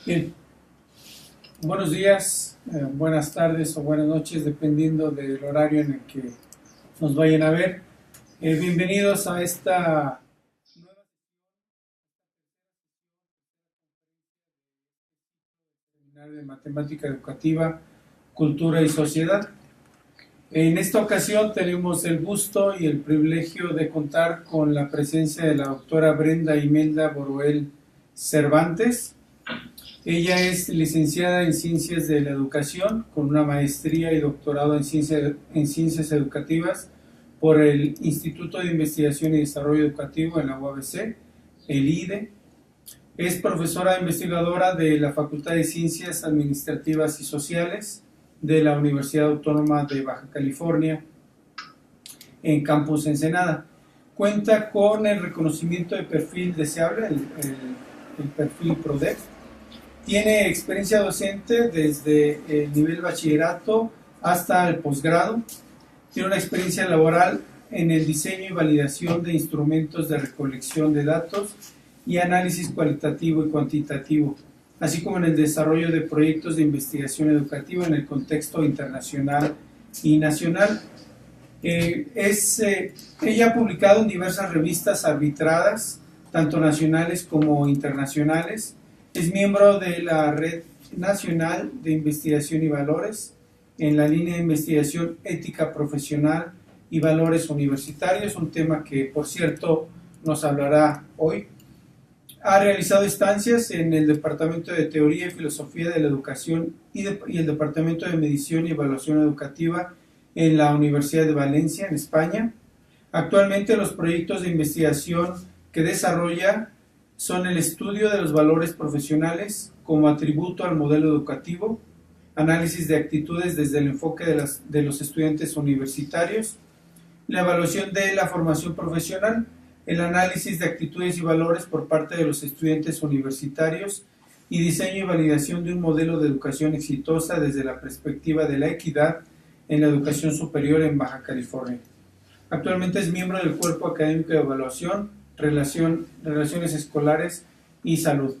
Bien, buenos días, buenas tardes o buenas noches, dependiendo del horario en el que nos vayan a ver. Bienvenidos a esta nueva sesión de Matemática Educativa, Cultura y Sociedad. En esta ocasión tenemos el gusto y el privilegio de contar con la presencia de la doctora Brenda Imelda Boruel Cervantes. Ella es licenciada en Ciencias de la Educación con una maestría y doctorado en Ciencias Educativas por el Instituto de Investigación y Desarrollo Educativo en la UABC, el IDE. Es profesora investigadora de la Facultad de Ciencias Administrativas y Sociales de la Universidad Autónoma de Baja California en Campus Ensenada. Cuenta con el reconocimiento de perfil deseable, el perfil PRODEC. Tiene experiencia docente desde el nivel bachillerato hasta el posgrado. Tiene una experiencia laboral en el diseño y validación de instrumentos de recolección de datos y análisis cualitativo y cuantitativo, así como en el desarrollo de proyectos de investigación educativa en el contexto internacional y nacional. Ella ha publicado en diversas revistas arbitradas, tanto nacionales como internacionales. Es miembro de la Red Nacional de Investigación y Valores en la línea de investigación ética profesional y valores universitarios, un tema que, por cierto, nos hablará hoy. Ha realizado estancias en el Departamento de Teoría y Filosofía de la Educación y el Departamento de Medición y Evaluación Educativa en la Universidad de Valencia, en España. Actualmente los proyectos de investigación que desarrolla son el estudio de los valores profesionales como atributo al modelo educativo, análisis de actitudes desde el enfoque de los estudiantes universitarios, la evaluación de la formación profesional, el análisis de actitudes y valores por parte de los estudiantes universitarios y diseño y validación de un modelo de educación exitosa desde la perspectiva de la equidad en la educación superior en Baja California. Actualmente es miembro del Cuerpo Académico de Evaluación, Relaciones Escolares y Salud.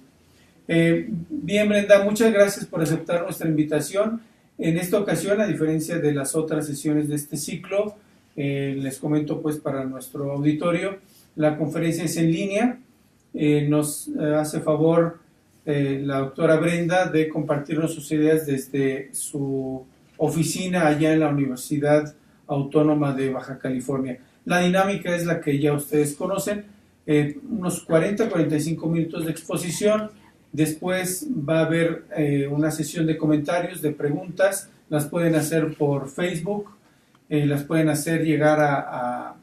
Bien, Brenda, muchas gracias por aceptar nuestra invitación. En esta ocasión, a diferencia de las otras sesiones de este ciclo, les comento pues para nuestro auditorio, la conferencia es en línea. Nos hace favor la doctora Brenda de compartirnos sus ideas desde su oficina allá en la Universidad Autónoma de Baja California. La dinámica es la que ya ustedes conocen, unos 40-45 minutos de exposición. Después va a haber una sesión de comentarios, de preguntas. Las pueden hacer por Facebook, las pueden hacer llegar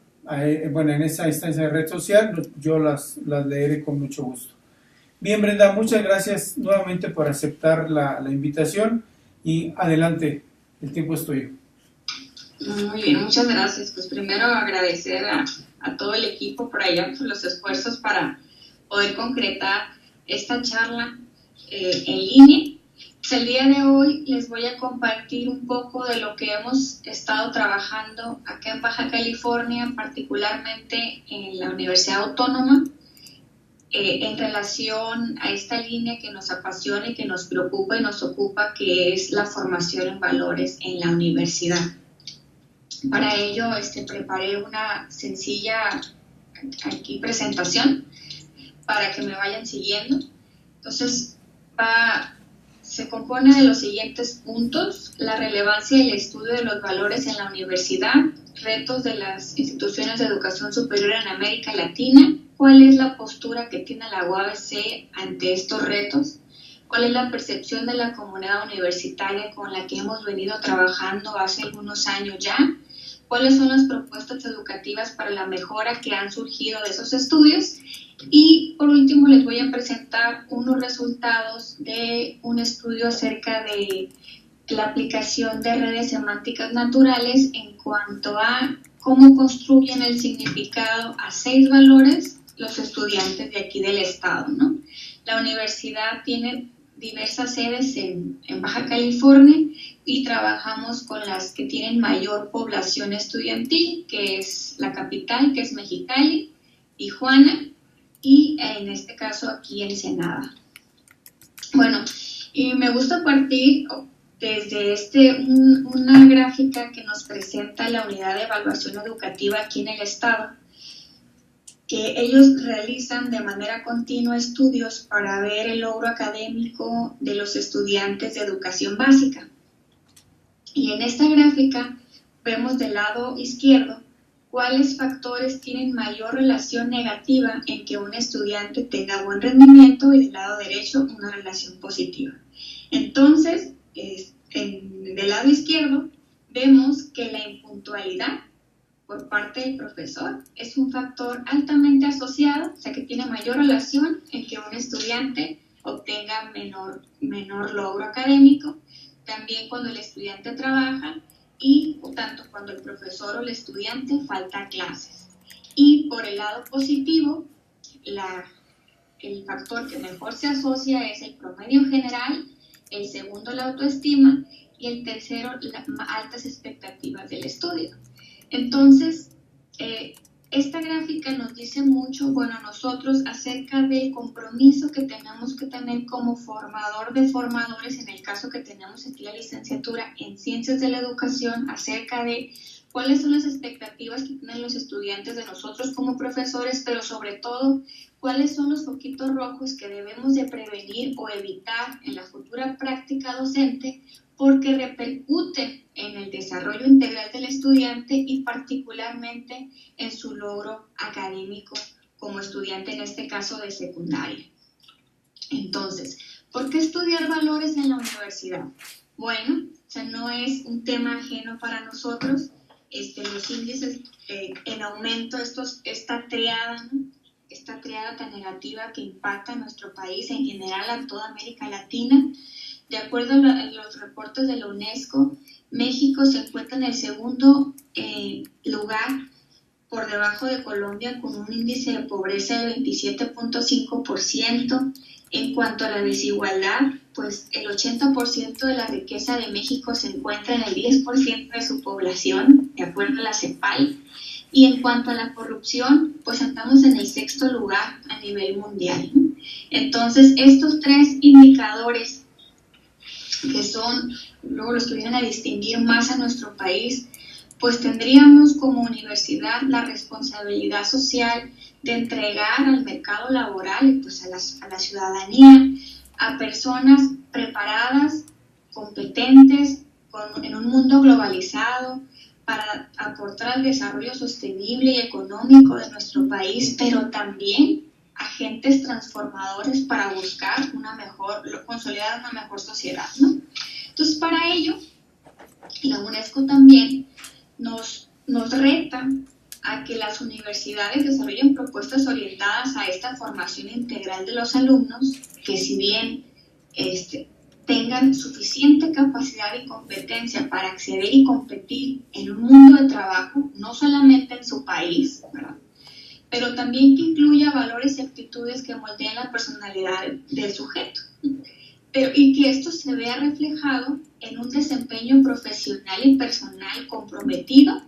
bueno, en esa instancia de red social. Yo las leeré con mucho gusto. Bien, Brenda, muchas gracias nuevamente por aceptar la invitación y adelante, el tiempo es tuyo. Muy bien, muchas gracias. Pues primero agradecer a todo el equipo por allá por los esfuerzos para poder concretar esta charla en línea. Pues el día de hoy les voy a compartir un poco de lo que hemos estado trabajando acá en Baja California, particularmente en la Universidad Autónoma, en relación a esta línea que nos apasiona y que nos preocupa y nos ocupa, que es la formación en valores en la universidad. Para ello preparé una sencilla presentación para que me vayan siguiendo. Entonces, se compone de los siguientes puntos: la relevancia y el estudio de los valores en la universidad, retos de las instituciones de educación superior en América Latina, cuál es la postura que tiene la UABC ante estos retos, cuál es la percepción de la comunidad universitaria con la que hemos venido trabajando hace algunos años ya, cuáles son las propuestas educativas para la mejora que han surgido de esos estudios. Y por último les voy a presentar unos resultados de un estudio acerca de la aplicación de redes semánticas naturales en cuanto a cómo construyen el significado a 6 valores los estudiantes de aquí del estado, ¿no? La universidad tiene diversas sedes en Baja California y trabajamos con las que tienen mayor población estudiantil, que es la capital, que es Mexicali, Tijuana, y en este caso aquí Ensenada. Bueno, y me gusta partir desde una gráfica que nos presenta la Unidad de Evaluación Educativa aquí en el estado, que ellos realizan de manera continua estudios para ver el logro académico de los estudiantes de educación básica. Y en esta gráfica vemos del lado izquierdo cuáles factores tienen mayor relación negativa en que un estudiante tenga buen rendimiento y del lado derecho una relación positiva. Entonces, del lado izquierdo vemos que la impuntualidad por parte del profesor es un factor altamente asociado, o sea que tiene mayor relación en que un estudiante obtenga menor logro académico, también cuando el estudiante trabaja y tanto cuando el profesor o el estudiante falta a clases. Y por el lado positivo, el factor que mejor se asocia es el promedio general, el segundo la autoestima y el tercero las altas expectativas del estudio. Entonces, esta gráfica nos dice mucho, bueno, nosotros acerca del compromiso que tenemos que tener como formador de formadores, en el caso que tenemos aquí la licenciatura en Ciencias de la Educación, acerca de cuáles son las expectativas que tienen los estudiantes de nosotros como profesores, pero sobre todo, cuáles son los foquitos rojos que debemos de prevenir o evitar en la futura práctica docente, porque repercute en el desarrollo integral del estudiante y particularmente en su logro académico como estudiante, en este caso de secundaria. Entonces, ¿por qué estudiar valores en la universidad? Bueno, o sea, no es un tema ajeno para nosotros. Los índices en aumento, esta triada, ¿no? Esta triada tan negativa que impacta a nuestro país, en general a toda América Latina. De acuerdo a los reportes de la UNESCO, México se encuentra en el segundo lugar por debajo de Colombia con un índice de pobreza del 27.5%. En cuanto a la desigualdad, pues el 80% de la riqueza de México se encuentra en el 10% de su población, de acuerdo a la CEPAL. Y en cuanto a la corrupción, pues estamos en el sexto lugar a nivel mundial, ¿no? Entonces, estos tres indicadores que son luego los que vienen a distinguir más a nuestro país, pues tendríamos como universidad la responsabilidad social de entregar al mercado laboral y pues a la ciudadanía a personas preparadas, competentes, en un mundo globalizado para aportar al desarrollo sostenible y económico de nuestro país, pero también agentes transformadores para buscar consolidar una mejor sociedad, ¿no? Entonces, para ello, la UNESCO también nos reta a que las universidades desarrollen propuestas orientadas a esta formación integral de los alumnos, que si bien tengan suficiente capacidad y competencia para acceder y competir en un mundo de trabajo, no solamente en su país, ¿verdad?, pero también que incluya valores y actitudes que moldeen la personalidad del sujeto, y que esto se vea reflejado en un desempeño profesional y personal comprometido,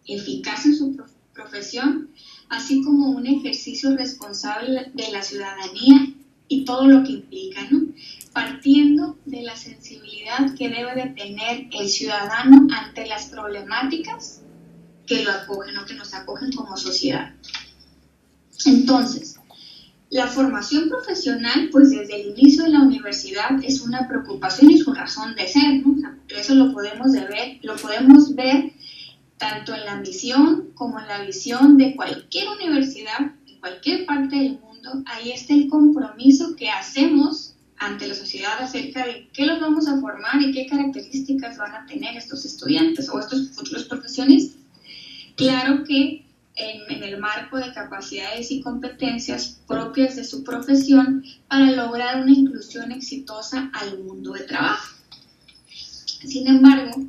eficaz en su profesión, así como un ejercicio responsable de la ciudadanía y todo lo que implica, ¿no?, partiendo de la sensibilidad que debe de tener el ciudadano ante las problemáticas que lo acogen o que nos acogen como sociedad. Entonces, la formación profesional, pues desde el inicio de la universidad es una preocupación y su razón de ser, ¿no? O sea, eso lo podemos ver tanto en la misión como en la visión de cualquier universidad, de cualquier parte del mundo. Ahí está el compromiso que hacemos ante la sociedad acerca de qué los vamos a formar y qué características van a tener estos estudiantes o estos futuros profesionistas. Claro que en el marco de capacidades y competencias propias de su profesión para lograr una inclusión exitosa al mundo del trabajo. Sin embargo,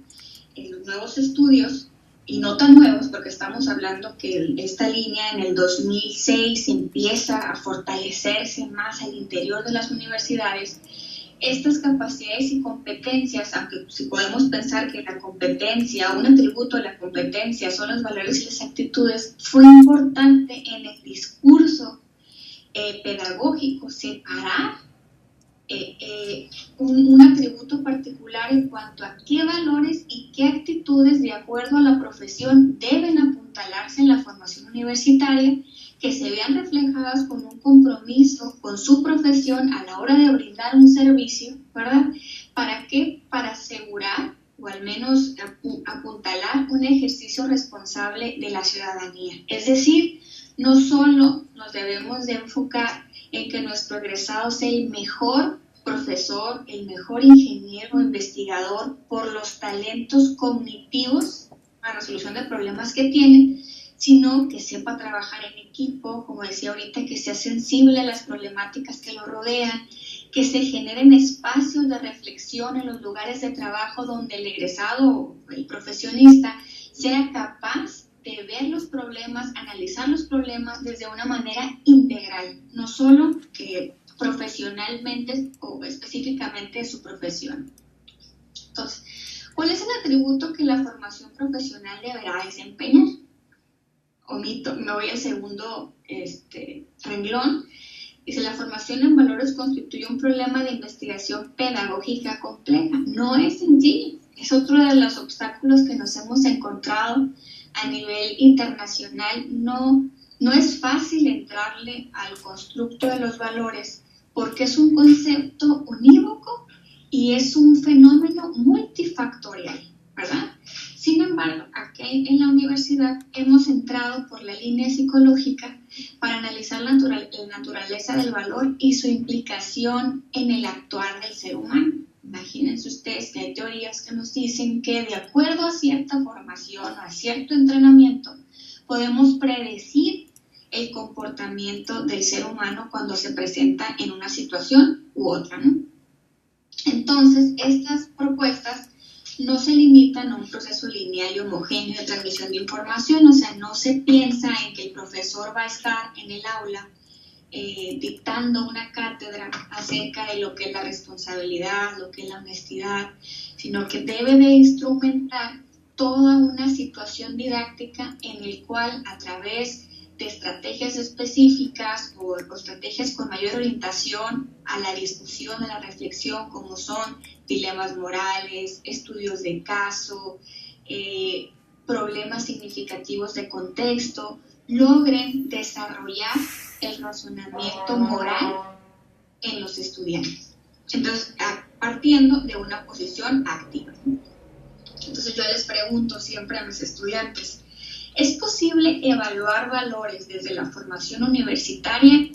en los nuevos estudios, y no tan nuevos, porque estamos hablando que esta línea en el 2006 empieza a fortalecerse más al interior de las universidades, estas capacidades y competencias, aunque si podemos pensar que la competencia, un atributo de la competencia son los valores y las actitudes, fue importante en el discurso pedagógico, separar un atributo particular en cuanto a qué valores y qué actitudes de acuerdo a la profesión deben apuntalarse en la formación universitaria, que se vean reflejadas con un compromiso con su profesión a la hora de brindar un servicio, ¿verdad? ¿Para qué? Para asegurar o al menos apuntalar un ejercicio responsable de la ciudadanía. Es decir, no solo nos debemos de enfocar en que nuestro egresado sea el mejor profesor, el mejor ingeniero, investigador, por los talentos cognitivos a resolución de problemas que tiene, sino que sepa trabajar en equipo, como decía ahorita, que sea sensible a las problemáticas que lo rodean, que se generen espacios de reflexión en los lugares de trabajo donde el egresado o el profesionista sea capaz de ver los problemas, analizar los problemas desde una manera integral, no solo profesionalmente o específicamente de su profesión. Entonces, ¿cuál es el atributo que la formación profesional deberá desempeñar? Me voy al segundo renglón. Dice, la formación en valores constituye un problema de investigación pedagógica compleja. No es sencillo, es otro de los obstáculos que nos hemos encontrado a nivel internacional. No es fácil entrarle al constructo de los valores porque es un concepto unívoco y es un fenómeno multifactorial, ¿verdad? Sin embargo, aquí en la universidad hemos entrado por la línea psicológica para analizar la naturaleza del valor y su implicación en el actuar del ser humano. Imagínense ustedes que hay teorías que nos dicen que de acuerdo a cierta formación o a cierto entrenamiento podemos predecir el comportamiento del ser humano cuando se presenta en una situación u otra, ¿no? Entonces, estas propuestas no se limitan a un proceso lineal y homogéneo de transmisión de información, o sea, no se piensa en que el profesor va a estar en el aula dictando una cátedra acerca de lo que es la responsabilidad, lo que es la honestidad, sino que debe de instrumentar toda una situación didáctica en el cual a través de estrategias específicas o estrategias con mayor orientación a la discusión, a la reflexión, como son dilemas morales, estudios de caso, problemas significativos de contexto, logren desarrollar el razonamiento moral en los estudiantes. Entonces, partiendo de una posición activa. Entonces, yo les pregunto siempre a mis estudiantes, ¿es posible evaluar valores desde la formación universitaria?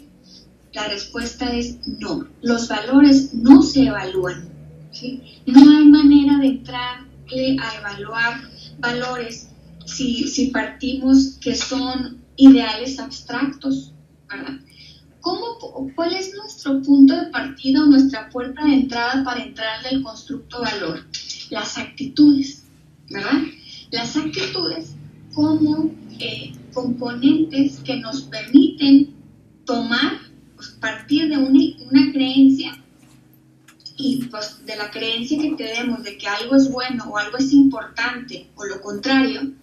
La respuesta es no. Los valores no se evalúan, ¿sí? No hay manera de entrarle a evaluar valores si partimos que son ideales abstractos, ¿verdad? ¿Cuál es nuestro punto de partida o nuestra puerta de entrada para entrarle al constructo valor? Las actitudes, ¿verdad? Las actitudes como componentes que nos permiten partir de una creencia y pues de la creencia que tenemos de que algo es bueno o algo es importante o lo contrario,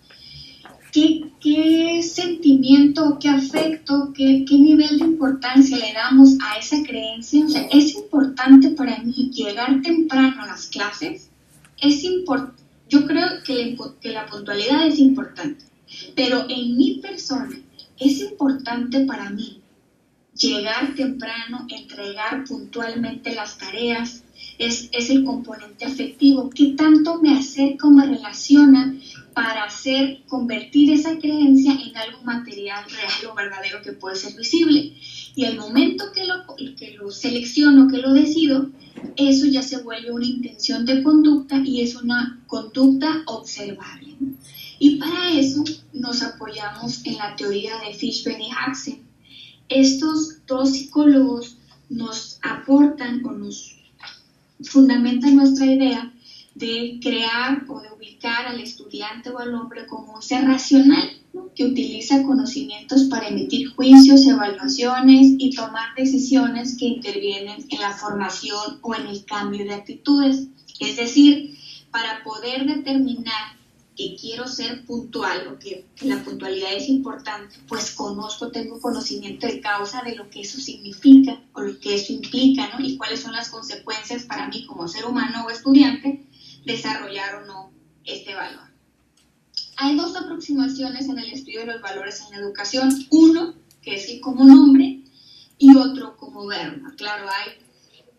¿qué sentimiento, qué afecto, qué nivel de importancia le damos a esa creencia? O sea, ¿es importante para mí llegar temprano a las clases? Yo creo que la puntualidad es importante, pero en mi persona es importante para mí llegar temprano, entregar puntualmente las tareas, es el componente afectivo. ¿Qué tanto me acerca o me relaciona para convertir esa creencia en algo material, real o verdadero que puede ser visible? Y al momento que lo selecciono, que lo decido, eso ya se vuelve una intención de conducta y es una conducta observable. Y para eso nos apoyamos en la teoría de Fishman y Haxen. Estos dos psicólogos nos aportan o nos fundamentan nuestra idea de crear o de ubicar al estudiante o al hombre como un ser racional, ¿no? Que utiliza conocimientos para emitir juicios, evaluaciones y tomar decisiones que intervienen en la formación o en el cambio de actitudes. Es decir, para poder determinar que quiero ser puntual o que la puntualidad es importante, pues tengo conocimiento de causa de lo que eso significa o lo que eso implica, ¿no? Y cuáles son las consecuencias para mí como ser humano o estudiante desarrollar o no este valor. Hay dos aproximaciones en el estudio de los valores en la educación, uno que es el como nombre y otro como verbo. Claro, hay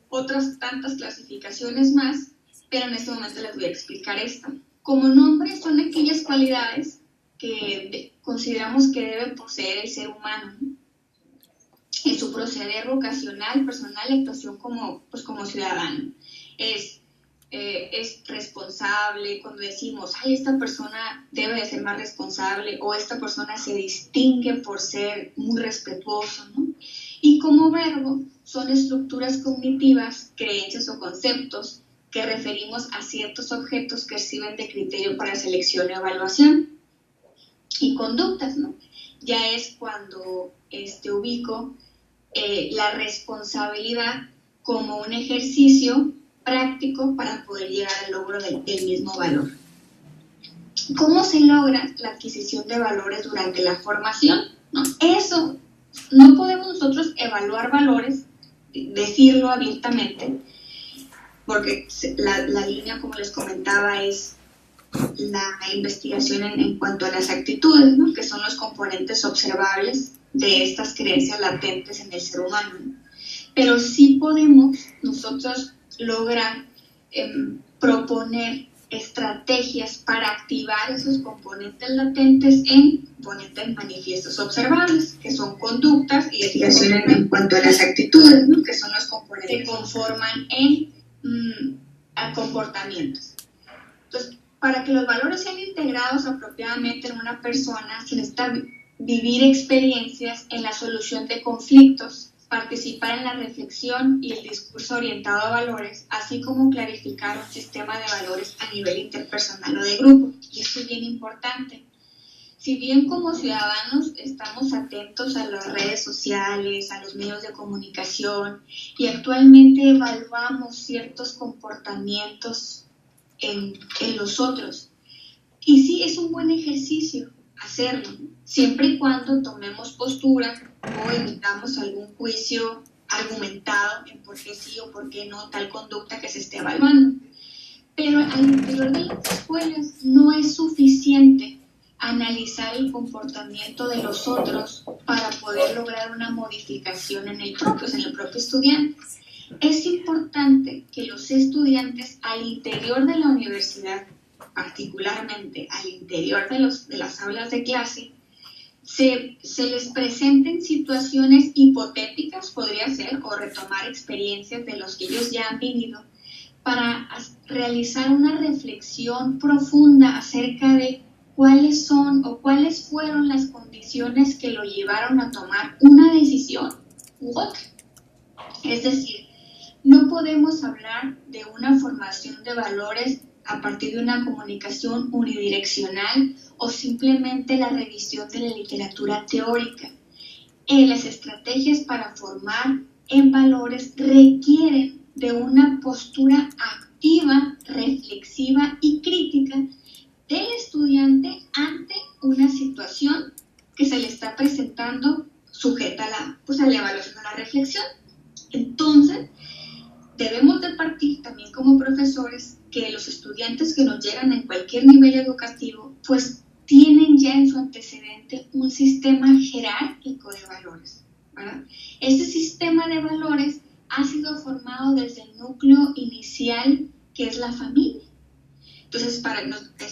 otras tantas clasificaciones más, pero en este momento les voy a explicar esta. Como nombre son aquellas cualidades que consideramos que debe poseer el ser humano, ¿no? En su proceder vocacional, personal y actuación como ciudadano. Es responsable, cuando decimos, esta persona debe de ser más responsable o esta persona se distingue por ser muy respetuoso, ¿no? Y como verbo son estructuras cognitivas, creencias o conceptos que referimos a ciertos objetos que sirven de criterio para selección o evaluación. Y conductas, ¿no? Ya es cuando ubico la responsabilidad como un ejercicio práctico para poder llegar al logro del mismo valor. ¿Cómo se logra la adquisición de valores durante la formación? ¿No? Eso, no podemos nosotros evaluar valores, decirlo abiertamente, porque la línea, como les comentaba, es la investigación en cuanto a las actitudes, ¿no? Que son los componentes observables de estas creencias latentes en el ser humano, ¿no? Pero sí podemos nosotros lograr proponer estrategias para activar esos componentes latentes en componentes manifiestos observables, que son conductas y investigación en cuanto a las actitudes, ¿no? Que son los componentes que conforman en a comportamientos. Entonces, para que los valores sean integrados apropiadamente en una persona, se necesita vivir experiencias en la solución de conflictos, participar en la reflexión y el discurso orientado a valores, así como clarificar un sistema de valores a nivel interpersonal o de grupo. Y eso es bien importante. Si bien como ciudadanos estamos atentos a las redes sociales, a los medios de comunicación y actualmente evaluamos ciertos comportamientos en los otros, y sí es un buen ejercicio hacerlo, siempre y cuando tomemos postura o emitamos algún juicio argumentado en por qué sí o por qué no tal conducta que se esté evaluando. Pero al interior de las escuelas no es suficiente analizar el comportamiento de los otros para poder lograr una modificación en el propio estudiante. Es importante que los estudiantes al interior de la universidad, particularmente al interior de las aulas de clase, se les presenten situaciones hipotéticas, podría ser, o retomar experiencias de los que ellos ya han vivido, para realizar una reflexión profunda acerca de cuáles son o cuáles fueron las condiciones que lo llevaron a tomar una decisión u otra. Es decir, no podemos hablar de una formación de valores a partir de una comunicación unidireccional o simplemente la revisión de la literatura teórica. Las estrategias para formar en valores requieren de una postura activa, reflexiva y crítica del estudiante ante una situación que se le está presentando sujeta a la evaluación o la reflexión. Entonces, debemos de partir también como profesores que los estudiantes que nos llegan en cualquier nivel educativo, pues tienen ya en su antecedente un sistema jerárquico de valores, ¿verdad? Este sistema de valores ha sido formado desde el núcleo inicial que es la familia. Entonces,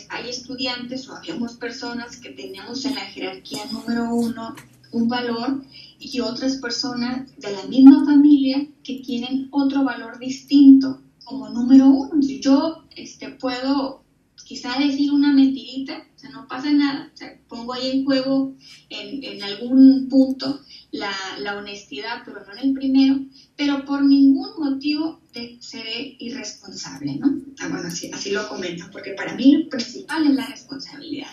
hay estudiantes o habíamos personas que teníamos en la jerarquía número 1 un valor y otras personas de la misma familia que tienen otro valor distinto como número 1. Entonces, yo puedo quizá decir una mentirita, o sea, no pasa nada, o sea, pongo ahí en juego en algún punto la honestidad, pero no en el primero, pero por ningún motivo seré irresponsable, ¿no? Bueno, así lo comentan, porque para mí lo principal es la responsabilidad.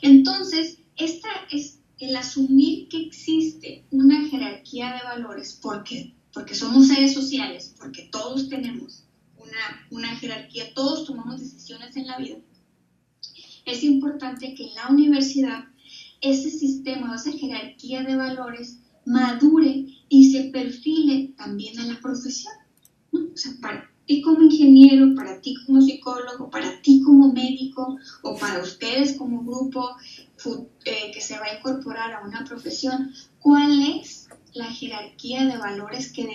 Entonces, esta es el asumir que existe una jerarquía de valores, porque somos seres sociales, porque todos tenemos una jerarquía, todos tomamos decisiones en la vida. es importante que en la universidad ese sistema o esa jerarquía de valores madure y se perfile también a la profesión, ¿no? O sea, para ti como ingeniero, para ti como psicólogo, para ti como médico o para ustedes como grupo que se va a incorporar a una profesión, ¿cuál es la jerarquía de valores que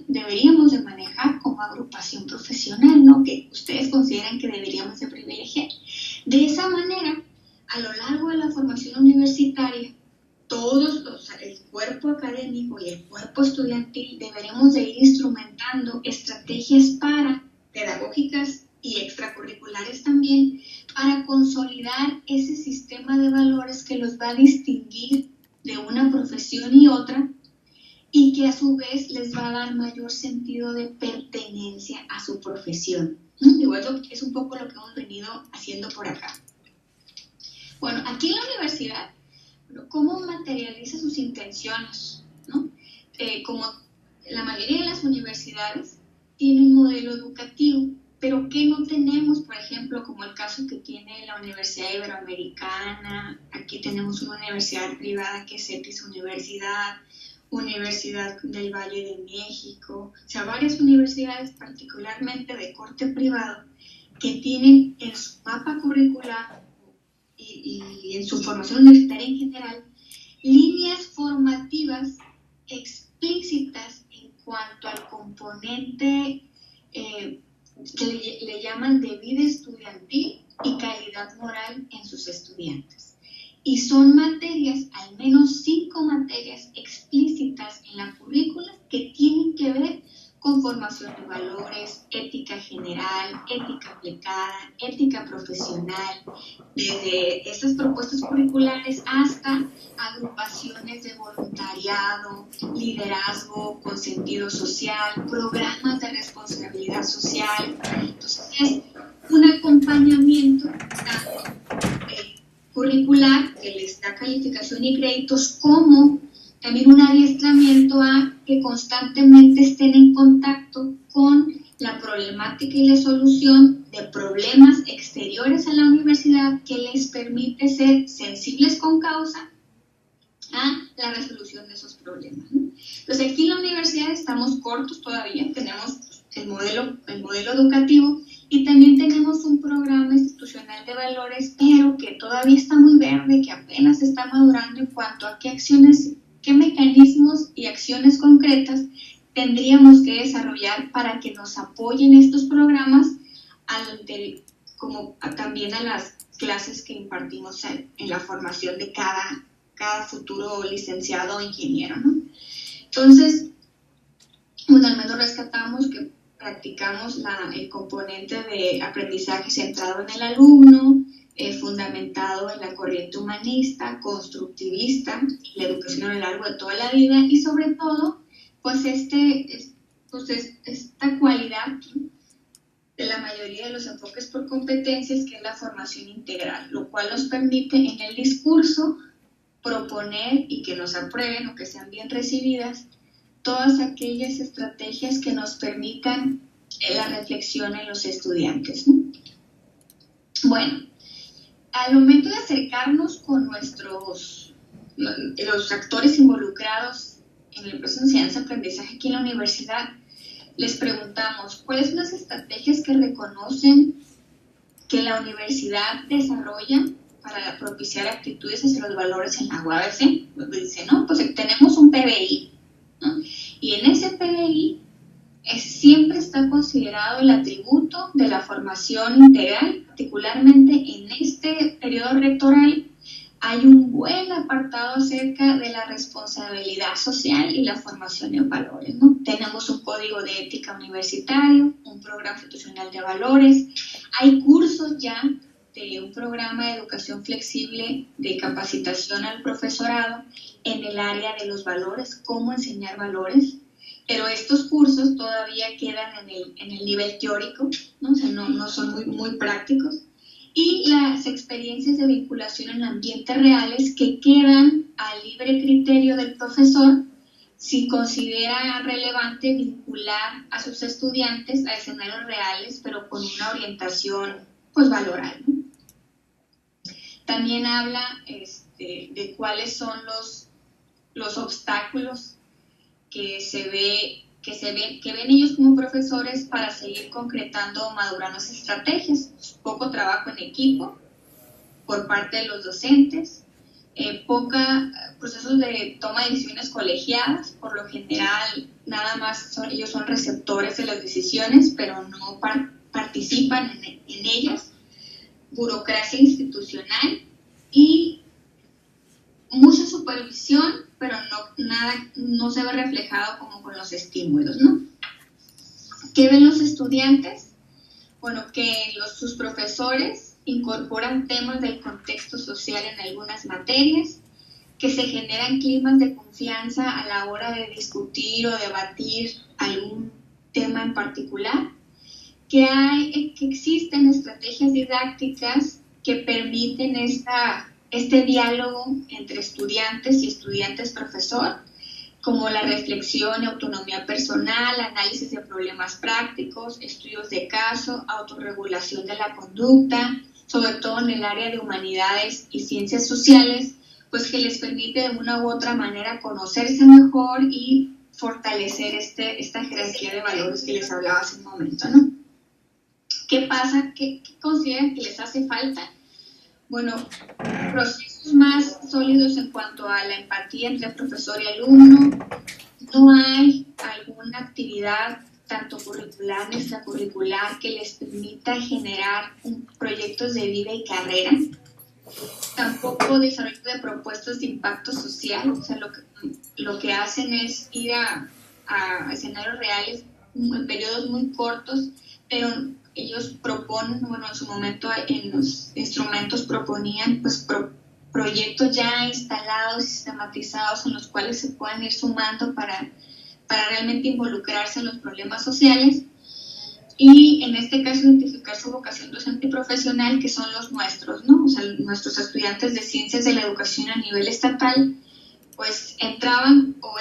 deberíamos de manejar como agrupación profesional, ¿no? Que ustedes consideran que deberíamos de privilegiar? De esa manera, a lo largo de la formación universitaria, el cuerpo académico y el cuerpo estudiantil deberemos de ir instrumentando estrategias pedagógicas y extracurriculares también para consolidar ese sistema de valores que los va a distinguir de una profesión y otra y que a su vez les va a dar mayor sentido de pertenencia a su profesión. Digo, eso es un poco lo que hemos venido haciendo por acá. Bueno, aquí en la universidad, ¿cómo materializa sus intenciones? ¿No? Como la mayoría de las universidades tiene un modelo educativo, pero ¿qué no tenemos? Por ejemplo, como el caso que tiene la Universidad Iberoamericana, aquí tenemos una universidad privada que es CETIS Universidad del Valle de México, o sea, varias universidades, particularmente de corte privado, que tienen en su mapa curricular y en su formación universitaria en general, líneas formativas explícitas en cuanto al componente que le llaman de vida estudiantil y calidad moral en sus estudiantes. Y son materias, al menos 5 materias explícitas en la currícula que tienen que ver con formación de valores, ética general, ética aplicada, ética profesional, desde esas propuestas curriculares hasta agrupaciones de voluntariado, liderazgo con sentido social, programas de responsabilidad social. Entonces es un acompañamiento curricular que les da calificación y créditos, como también un adiestramiento a que constantemente estén en contacto con la problemática y la solución de problemas exteriores a la universidad, que les permite ser sensibles con causa a la resolución de esos problemas, ¿no? Entonces aquí en la universidad estamos cortos todavía, tenemos el modelo educativo y también tenemos un programa institucional de valores, pero que todavía está muy verde, que apenas está madurando en cuanto a qué mecanismos y acciones concretas tendríamos que desarrollar para que nos apoyen estos programas, como también a las clases que impartimos en la formación de cada futuro licenciado o ingeniero, ¿no? Entonces, bueno, al menos rescatamos que practicamos el componente de aprendizaje centrado en el alumno, fundamentado en la corriente humanista, constructivista, la educación a lo largo de toda la vida, y sobre todo, pues esta cualidad de la mayoría de los enfoques por competencias, que es la formación integral, lo cual nos permite en el discurso proponer y que nos aprueben o que sean bien recibidas todas aquellas estrategias que nos permitan la reflexión en los estudiantes, ¿no? Bueno, al momento de acercarnos con los actores involucrados en el proceso de enseñanza-aprendizaje aquí en la universidad, les preguntamos cuáles son las estrategias que reconocen que la universidad desarrolla para propiciar actitudes hacia los valores en la UABC. Pues dice, ¿no? Pues tenemos un PBI, ¿no? Y en ese PBI siempre está considerado el atributo de la formación integral, particularmente en este periodo rectoral. Hay un buen apartado acerca de la responsabilidad social y la formación en valores, ¿no? Tenemos un código de ética universitario, un programa institucional de valores, hay cursos ya de un programa de educación flexible de capacitación al profesorado en el área de los valores, cómo enseñar valores, pero estos cursos todavía quedan en el nivel teórico, ¿no? O sea, no son muy prácticos. Y las experiencias de vinculación en ambientes reales que quedan al libre criterio del profesor si considera relevante vincular a sus estudiantes a escenarios reales, pero con una orientación pues valoral, ¿no? También habla de cuáles son los obstáculos que ven ellos como profesores para seguir concretando o madurando esas estrategias. Poco trabajo en equipo por parte de los docentes, procesos de toma de decisiones colegiadas. Por lo general nada más ellos son receptores de las decisiones, pero no participan en ellas. Burocracia institucional y mucha supervisión, pero no se ve reflejado como con los estímulos, ¿no? ¿Qué ven los estudiantes? Bueno, que sus profesores incorporan temas del contexto social en algunas materias, que se generan climas de confianza a la hora de discutir o debatir algún tema en particular, que existen estrategias didácticas que permiten este diálogo entre estudiantes y estudiantes-profesor, como la reflexión y autonomía personal, análisis de problemas prácticos, estudios de caso, autorregulación de la conducta, sobre todo en el área de humanidades y ciencias sociales, pues que les permite de una u otra manera conocerse mejor y fortalecer esta jerarquía de valores que les hablaba hace un momento, ¿no? ¿Qué pasa? ¿Qué consideran que les hace falta? Bueno, procesos más sólidos en cuanto a la empatía entre profesor y alumno. No hay alguna actividad, tanto curricular como extracurricular, que les permita generar proyectos de vida y carrera. Tampoco desarrollo de propuestas de impacto social. O sea, lo que hacen es ir a escenarios reales en periodos muy cortos, pero ellos proponen, bueno, en su momento en los instrumentos proponían pues proyectos ya instalados, sistematizados, en los cuales se puedan ir sumando para realmente involucrarse en los problemas sociales y en este caso identificar su vocación docente y profesional, que son los nuestros, ¿no? O sea, nuestros estudiantes de ciencias de la educación a nivel estatal, pues entran con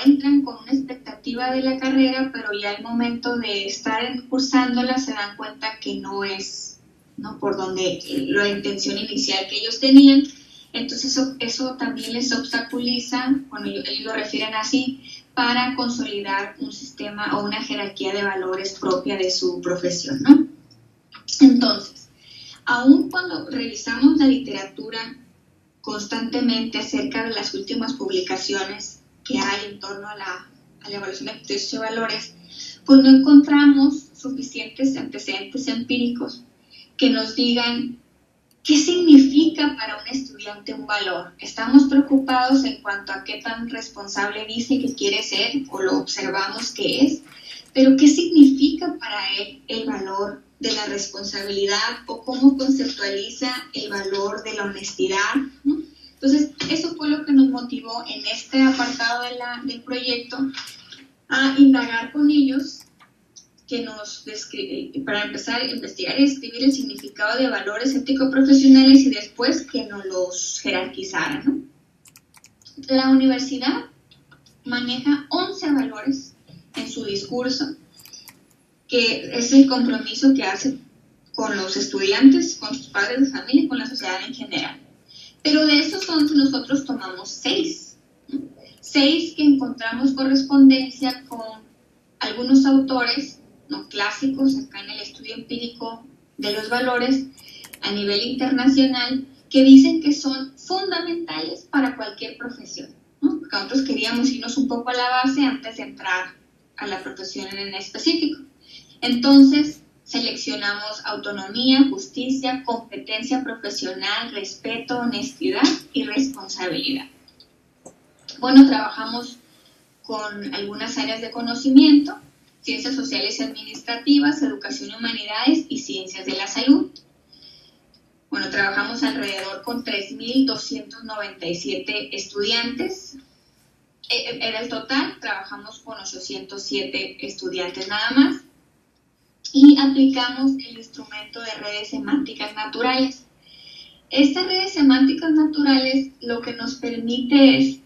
una expectativa de la carrera, pero ya al momento de estar cursándola se dan cuenta que no es, ¿no?, por donde la intención inicial que ellos tenían. Entonces eso también les obstaculiza, bueno, ellos lo refieren así, para consolidar un sistema o una jerarquía de valores propia de su profesión, ¿no? Entonces, aun cuando revisamos la literatura constantemente acerca de las últimas publicaciones que hay en torno a la evaluación de criterios y valores, pues no encontramos suficientes antecedentes empíricos que nos digan qué significa para un estudiante un valor. Estamos preocupados en cuanto a qué tan responsable dice que quiere ser o lo observamos que es, pero qué significa para él el valor de la responsabilidad o cómo conceptualiza el valor de la honestidad, ¿no? Entonces, eso fue lo que nos motivó en este apartado del proyecto a indagar con ellos, para empezar a investigar y escribir el significado de valores ético-profesionales y después que nos los jerarquizaran, ¿no? La universidad maneja 11 valores en su discurso, que es el compromiso que hace con los estudiantes, con sus padres de familia y con la sociedad en general. Pero de esos 11 nosotros tomamos 6, ¿no? 6 que encontramos correspondencia con algunos autores, ¿no?, clásicos acá en el estudio empírico de los valores a nivel internacional, que dicen que son fundamentales para cualquier profesión, ¿no? Porque nosotros queríamos irnos un poco a la base antes de entrar a la profesión en específico. Entonces, seleccionamos autonomía, justicia, competencia profesional, respeto, honestidad y responsabilidad. Bueno, trabajamos con algunas áreas de conocimiento: ciencias sociales y administrativas, educación y humanidades y ciencias de la salud. Bueno, trabajamos alrededor con 3.297 estudiantes. Era el total, trabajamos con 807 estudiantes nada más. Y aplicamos el instrumento de redes semánticas naturales. Estas redes semánticas naturales lo que nos permite es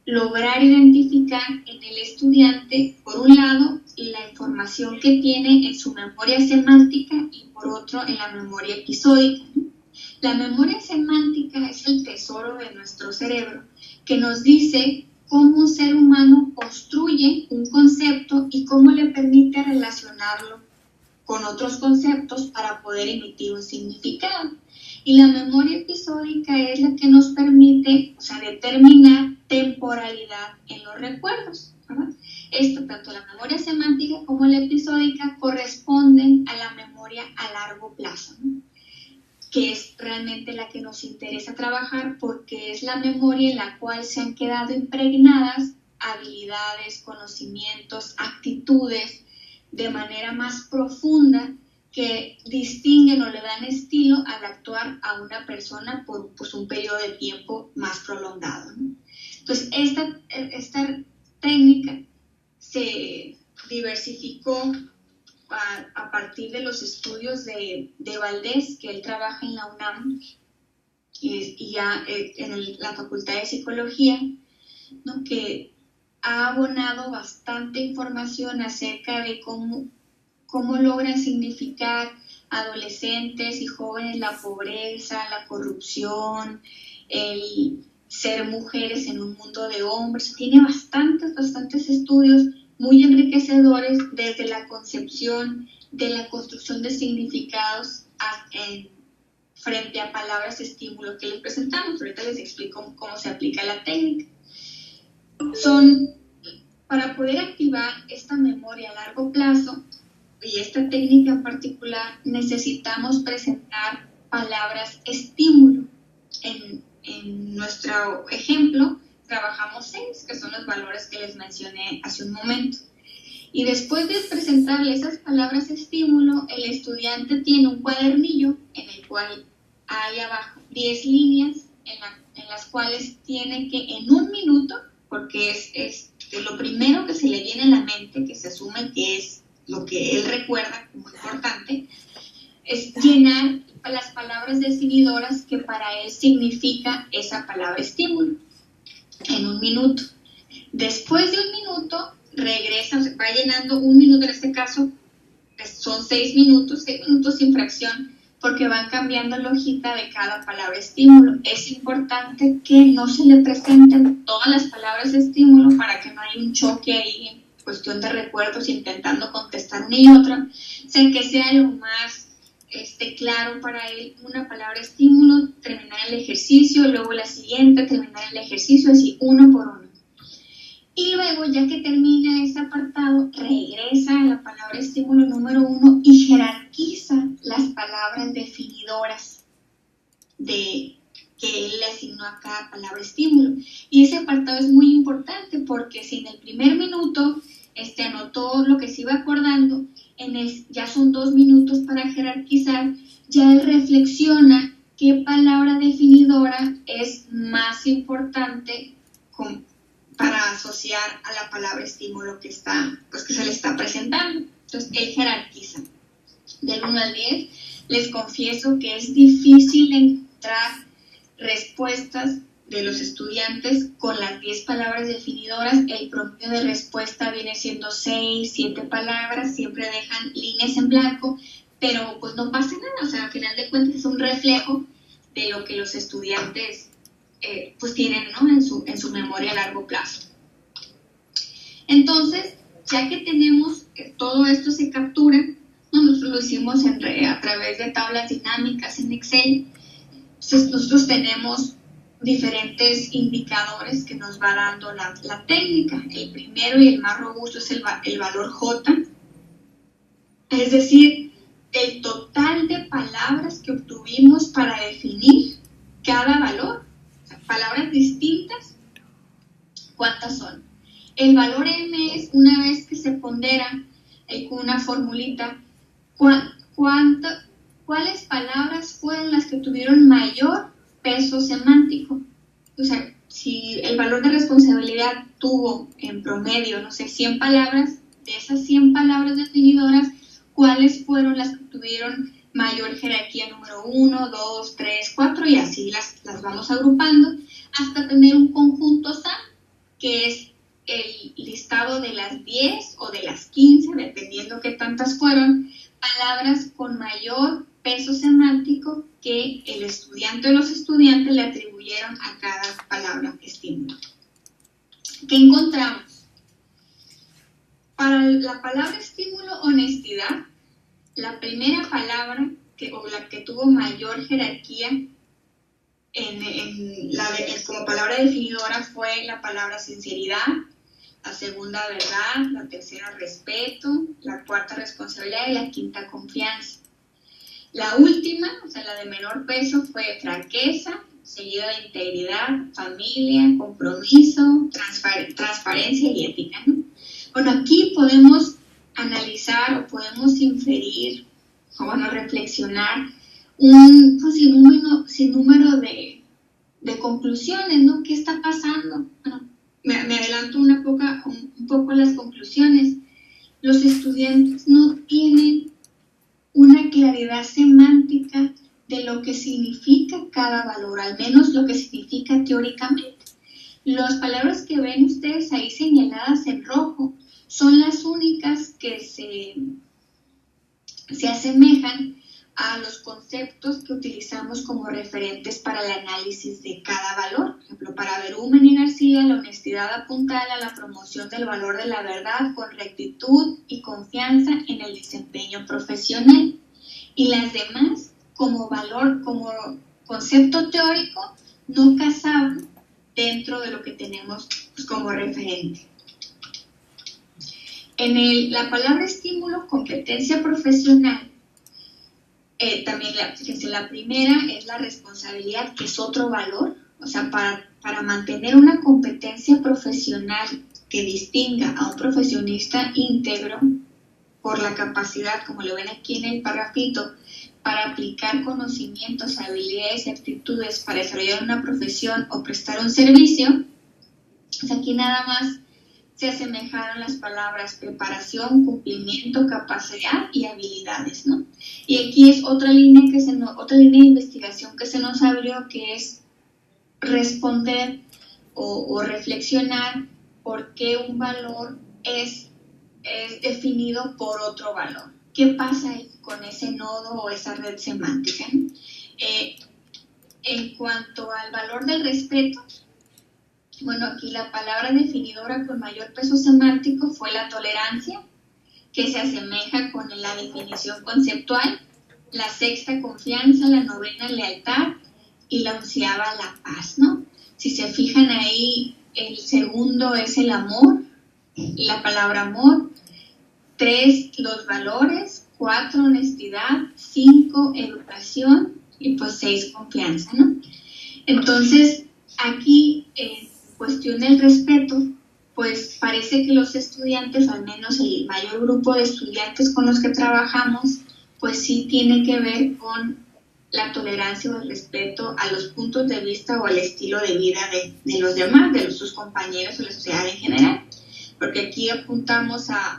lograr identificar en el estudiante, por un lado, la información que tiene en su memoria semántica y por otro, en la memoria episódica, ¿no? La memoria semántica es el tesoro de nuestro cerebro que nos dice cómo un ser humano construye un concepto y cómo le permite relacionarlo con otros conceptos para poder emitir un significado. Y la memoria episódica es la que nos permite, determinar temporalidad en los recuerdos, ¿verdad? Esto, tanto la memoria semántica como la episódica, corresponden a la memoria a largo plazo, ¿no? Que es realmente la que nos interesa trabajar porque es la memoria en la cual se han quedado impregnadas habilidades, conocimientos, actitudes de manera más profunda que distinguen o le dan estilo al actuar a una persona por un periodo de tiempo más prolongado, ¿no? Entonces, esta técnica se diversificó a partir de los estudios de Valdés, que él trabaja en la UNAM y ya en la Facultad de Psicología, ¿no? Que ha abonado bastante información acerca de cómo logran significar adolescentes y jóvenes la pobreza, la corrupción, el ser mujeres en un mundo de hombres. Tiene bastantes estudios muy enriquecedores desde la concepción de la construcción de significados frente a palabras estímulo que les presentamos. Ahorita les explico cómo se aplica la técnica. Para poder activar esta memoria a largo plazo y esta técnica en particular, necesitamos presentar palabras estímulo. En nuestro ejemplo, trabajamos 6, que son los valores que les mencioné hace un momento. Y después de presentarle esas palabras estímulo, el estudiante tiene un cuadernillo en el cual hay abajo 10 líneas en las cuales tiene que en un minuto, porque es lo primero que se le viene a la mente, que se asume que es lo que él recuerda como importante, es llenar las palabras definidoras que para él significa esa palabra estímulo en un minuto. Después de un minuto, regresa, va llenando un minuto, en este caso son 6 minutos sin fracción, porque van cambiando la hojita de cada palabra estímulo. Es importante que no se le presenten todas las palabras de estímulo para que no haya un choque ahí en cuestión de recuerdos intentando contestar una y otra, que sea lo más claro para él una palabra estímulo, terminar el ejercicio, luego la siguiente, terminar el ejercicio, así uno por uno. Y luego, ya que termina ese apartado, regresa a la palabra estímulo número 1 y jerarquiza las palabras definidoras que él le asignó a cada palabra estímulo. Y ese apartado es muy importante porque si en el primer minuto anotó lo que se iba acordando, ya son 2 minutos para jerarquizar, ya él reflexiona qué palabra definidora es más importante para asociar a la palabra estímulo que se le está presentando. Entonces, él jerarquiza. Del 1 al 10, les confieso que es difícil encontrar respuestas de los estudiantes con las 10 palabras definidoras. El promedio de respuesta viene siendo 6, 7 palabras, siempre dejan líneas en blanco, pero pues no pasa nada, al final de cuentas es un reflejo de lo que los estudiantes pues tienen, ¿no? en su memoria a largo plazo. Entonces, ya que tenemos todo esto se captura, ¿no? Nosotros lo hicimos a través de tablas dinámicas en Excel. Entonces, nosotros tenemos diferentes indicadores que nos va dando la técnica. El primero y el más robusto es el valor J, es decir, el total de palabras que obtuvimos para definir cada valor. Palabras distintas, ¿cuántas son? El valor M es una vez que se pondera con una formulita, ¿cuáles palabras fueron las que tuvieron mayor peso semántico? O sea, si el valor de responsabilidad tuvo en promedio, 100 palabras, de esas 100 palabras definidoras, ¿cuáles fueron las que tuvieron mayor jerarquía? Número 1, 2, 3, 4 y así las vamos agrupando hasta tener un conjunto SAM, que es el listado de las 10 o de las 15, dependiendo qué tantas fueron, palabras con mayor peso semántico que el estudiante o los estudiantes le atribuyeron a cada palabra estímulo. ¿Qué encontramos? Para la palabra estímulo, honestidad, la primera palabra o la que tuvo mayor jerarquía como palabra definidora fue la palabra sinceridad, la segunda verdad, la tercera respeto, la cuarta responsabilidad y la quinta confianza. La última, o sea, la de menor peso, fue franqueza, seguida de integridad, familia, compromiso, transparencia y ética, ¿no? Bueno, aquí podemos analizar o podemos inferir, o bueno, reflexionar un sinnúmero de conclusiones, ¿no? ¿Qué está pasando? Bueno, me adelanto un poco a las conclusiones. Los estudiantes no tienen una claridad semántica de lo que significa cada valor, al menos lo que significa teóricamente. Las palabras que ven ustedes ahí señaladas en rojo son las únicas que se asemejan a los conceptos que utilizamos como referentes para el análisis de cada valor. Por ejemplo, para Berumen y García, la honestidad apuntala a la promoción del valor de la verdad con rectitud y confianza en el desempeño profesional. Y las demás, como valor, como concepto teórico, no casaban dentro de lo que tenemos pues, como referente. En la palabra estímulo, competencia profesional, también la primera es la responsabilidad, que es otro valor. O sea, para mantener una competencia profesional que distinga a un profesionista íntegro por la capacidad, como lo ven aquí en el parrafito, para aplicar conocimientos, habilidades y actitudes para desarrollar una profesión o prestar un servicio, pues aquí nada más se asemejaron las palabras preparación, cumplimiento, capacidad y habilidades, ¿no? Y aquí es otra línea de investigación que se nos abrió, que es responder o reflexionar por qué un valor es definido por otro valor. ¿Qué pasa ahí con ese nodo o esa red semántica, ¿no? En cuanto al valor del respeto, bueno, aquí la palabra definidora con mayor peso semántico fue la tolerancia, que se asemeja con la definición conceptual, la sexta confianza, la novena lealtad y la onceava la paz, ¿no? Si se fijan ahí, el segundo es el amor, la palabra amor, 3 los valores, 4 honestidad, 5 educación y pues 6 confianza, ¿no? Entonces, aquí en cuestión del respeto, pues parece que los estudiantes, al menos el mayor grupo de estudiantes con los que trabajamos, pues sí tiene que ver con la tolerancia o el respeto a los puntos de vista o al estilo de vida de los demás, de sus compañeros o la sociedad en general. Porque aquí apuntamos a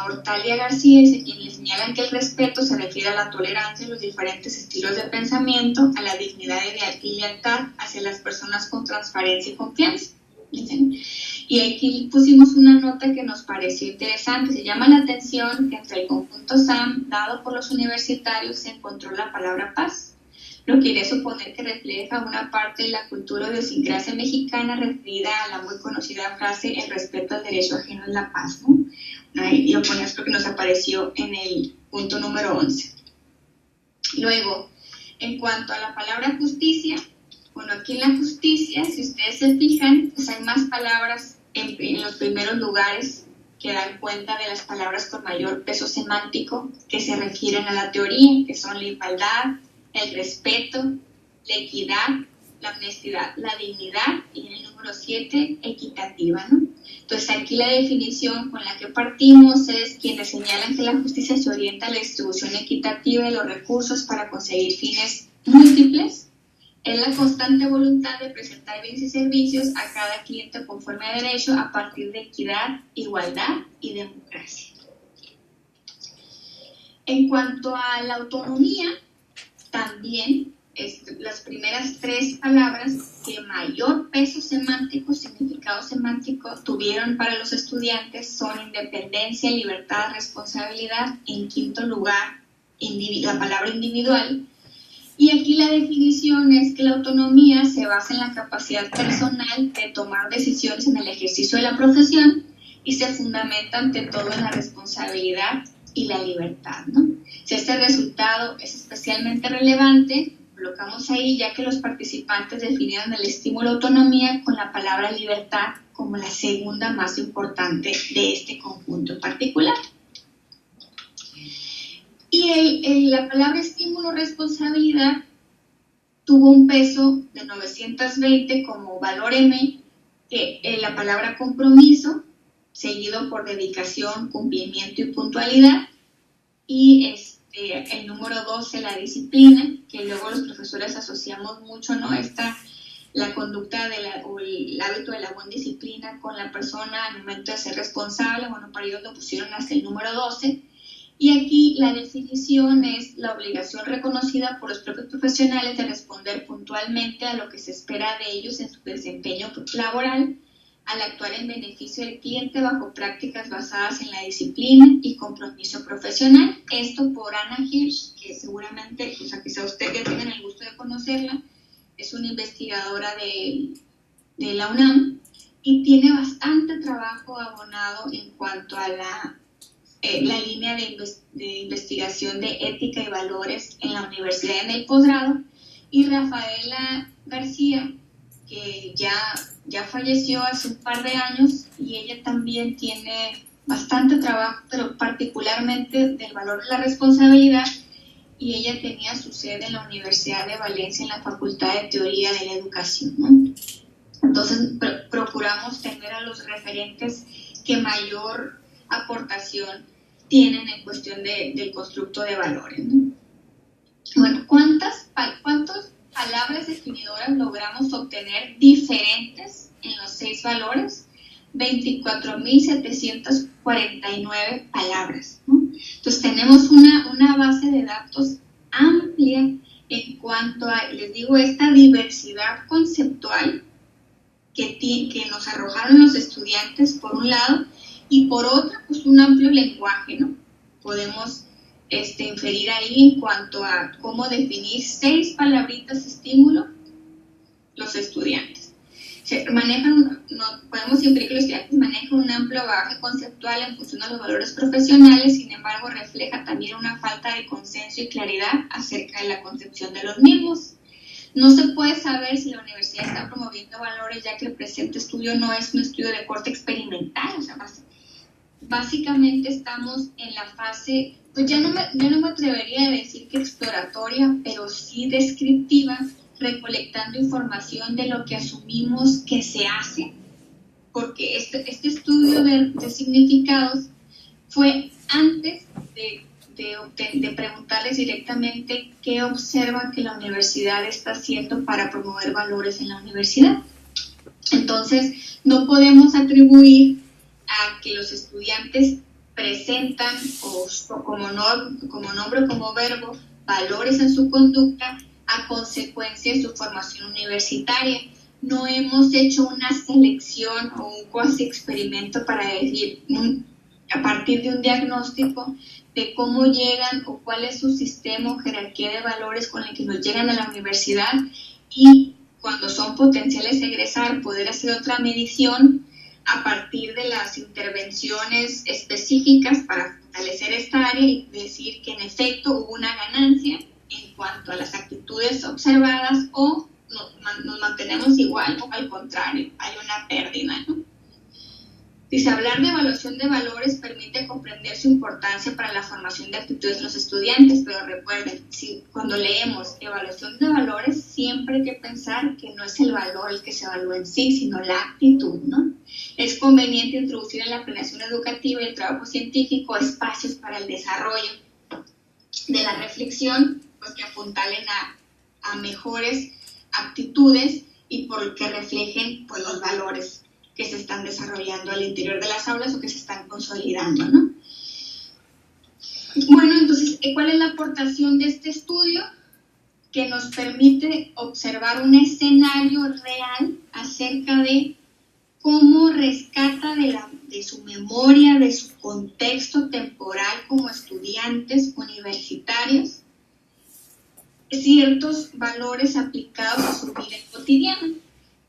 Hortalia García, quien le señalan que el respeto se refiere a la tolerancia a los diferentes estilos de pensamiento, a la dignidad y lealtad hacia las personas con transparencia y confianza. ¿Sí? Y aquí pusimos una nota que nos pareció interesante. Se llama la atención que entre el conjunto SAM dado por los universitarios se encontró la palabra paz, lo que quiere suponer que refleja una parte de la cultura o idiosincrasia mexicana referida a la muy conocida frase el respeto al derecho ajeno es la paz, ¿no? Y lo ponemos porque nos apareció en el punto número 11. Luego, en cuanto a la palabra justicia, bueno, aquí en la justicia, si ustedes se fijan, pues hay más palabras en los primeros lugares que dan cuenta de las palabras con mayor peso semántico que se refieren a la teoría, que son la igualdad, el respeto, la equidad, la honestidad, la dignidad y en el número 7, equitativa, ¿no? Entonces aquí la definición con la que partimos es quienes señalan que la justicia se orienta a la distribución equitativa de los recursos para conseguir fines múltiples, es la constante voluntad de presentar bienes y servicios a cada cliente conforme a derecho a partir de equidad, igualdad y democracia. En cuanto a la autonomía, también las primeras 3 palabras que mayor peso semántico, significado semántico tuvieron para los estudiantes son independencia, libertad, responsabilidad. En quinto lugar, la palabra individual. Y aquí la definición es que la autonomía se basa en la capacidad personal de tomar decisiones en el ejercicio de la profesión y se fundamenta ante todo en la responsabilidad y la libertad, ¿no? Si este resultado es especialmente relevante, colocamos ahí ya que los participantes definieron el estímulo de autonomía con la palabra libertad como la segunda más importante de este conjunto en particular. Y la palabra estímulo responsabilidad tuvo un peso de 920 como valor M, que la palabra compromiso, seguido por dedicación, cumplimiento y puntualidad, y el número 12, la disciplina, que luego los profesores asociamos mucho, ¿no? La conducta o el hábito de la buena disciplina con la persona al momento de ser responsable. Bueno, para ellos lo pusieron hasta el número 12. Y aquí la definición es la obligación reconocida por los propios profesionales de responder puntualmente a lo que se espera de ellos en su desempeño laboral, al actuar en beneficio del cliente bajo prácticas basadas en la disciplina y compromiso profesional. Esto por Anna Hirsch, que seguramente, o sea, quizá usted ya tengan el gusto de conocerla, es una investigadora de la UNAM y tiene bastante trabajo abonado en cuanto a la línea de investigación de ética y valores en la universidad en el posgrado. Y Rafaela García, que ya falleció hace un par de años, y ella también tiene bastante trabajo, pero particularmente del valor de la responsabilidad, y ella tenía su sede en la Universidad de Valencia en la Facultad de Teoría de la Educación, ¿no? Entonces procuramos tener a los referentes que mayor aportación tienen en cuestión del constructo de valores, ¿no? Bueno, ¿cuántas palabras definidoras logramos obtener diferentes en los 6 valores? 24.749 palabras, ¿no? Entonces tenemos una base de datos amplia en cuanto a, les digo, esta diversidad conceptual que nos arrojaron los estudiantes por un lado, y por otro, pues un amplio lenguaje, ¿no? Podemos inferir ahí en cuanto a cómo definir 6 palabritas estímulo los estudiantes. Podemos inferir que los estudiantes manejan un amplio bagaje conceptual en función de los valores profesionales, sin embargo refleja también una falta de consenso y claridad acerca de la concepción de los mismos. No se puede saber si la universidad está promoviendo valores, ya que el presente estudio no es un estudio de corte experimental. O sea, básicamente estamos en la fase, pues yo no me atrevería a decir que exploratoria, pero sí descriptiva, recolectando información de lo que asumimos que se hace, porque este estudio de significados fue antes de preguntarles directamente qué observan que la universidad está haciendo para promover valores en la universidad. Entonces, no podemos atribuir a que los estudiantes presentan como nombre o como verbo valores en su conducta a consecuencia de su formación universitaria. No hemos hecho una selección o un cuasi experimento para decir a partir de un diagnóstico de cómo llegan o cuál es su sistema o jerarquía de valores con el que nos llegan a la universidad, y cuando son potenciales egresar poder hacer otra medición a partir de las intervenciones específicas para fortalecer esta área y decir que en efecto hubo una ganancia en cuanto a las actitudes observadas, o nos mantenemos igual o al contrario, hay una pérdida, ¿no? Dice, hablar de evaluación de valores permite comprender su importancia para la formación de actitudes de los estudiantes, pero recuerden, cuando leemos evaluación de valores, siempre hay que pensar que no es el valor el que se evalúa en sí, sino la actitud, ¿no? Es conveniente introducir en la planeación educativa y el trabajo científico espacios para el desarrollo de la reflexión, pues que apuntalen a mejores actitudes y por que reflejen pues los valores que se están desarrollando al interior de las aulas o que se están consolidando, ¿no? Bueno, entonces, ¿cuál es la aportación de este estudio? Que nos permite observar un escenario real acerca de cómo rescata de su memoria, de su contexto temporal como estudiantes universitarios, ciertos valores aplicados a su vida cotidiana.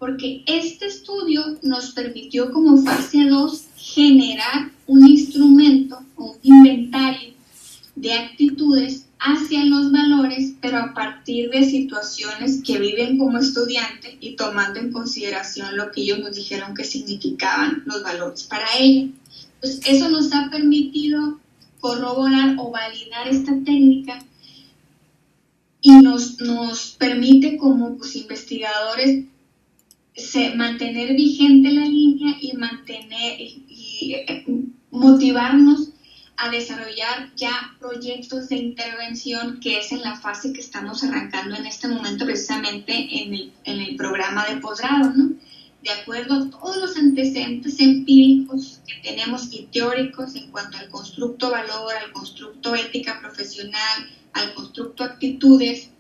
Porque este estudio nos permitió como fase 2 generar un instrumento o un inventario de actitudes hacia los valores, pero a partir de situaciones que viven como estudiantes y tomando en consideración lo que ellos nos dijeron que significaban los valores para ellos. Pues eso nos ha permitido corroborar o validar esta técnica y nos permite como pues, investigadores mantener vigente la línea y motivarnos a desarrollar ya proyectos de intervención, que es en la fase que estamos arrancando en este momento precisamente en el programa de posgrado, ¿no? De acuerdo a todos los antecedentes empíricos que tenemos y teóricos en cuanto al constructo valor, al constructo ética profesional, al constructo actitudes,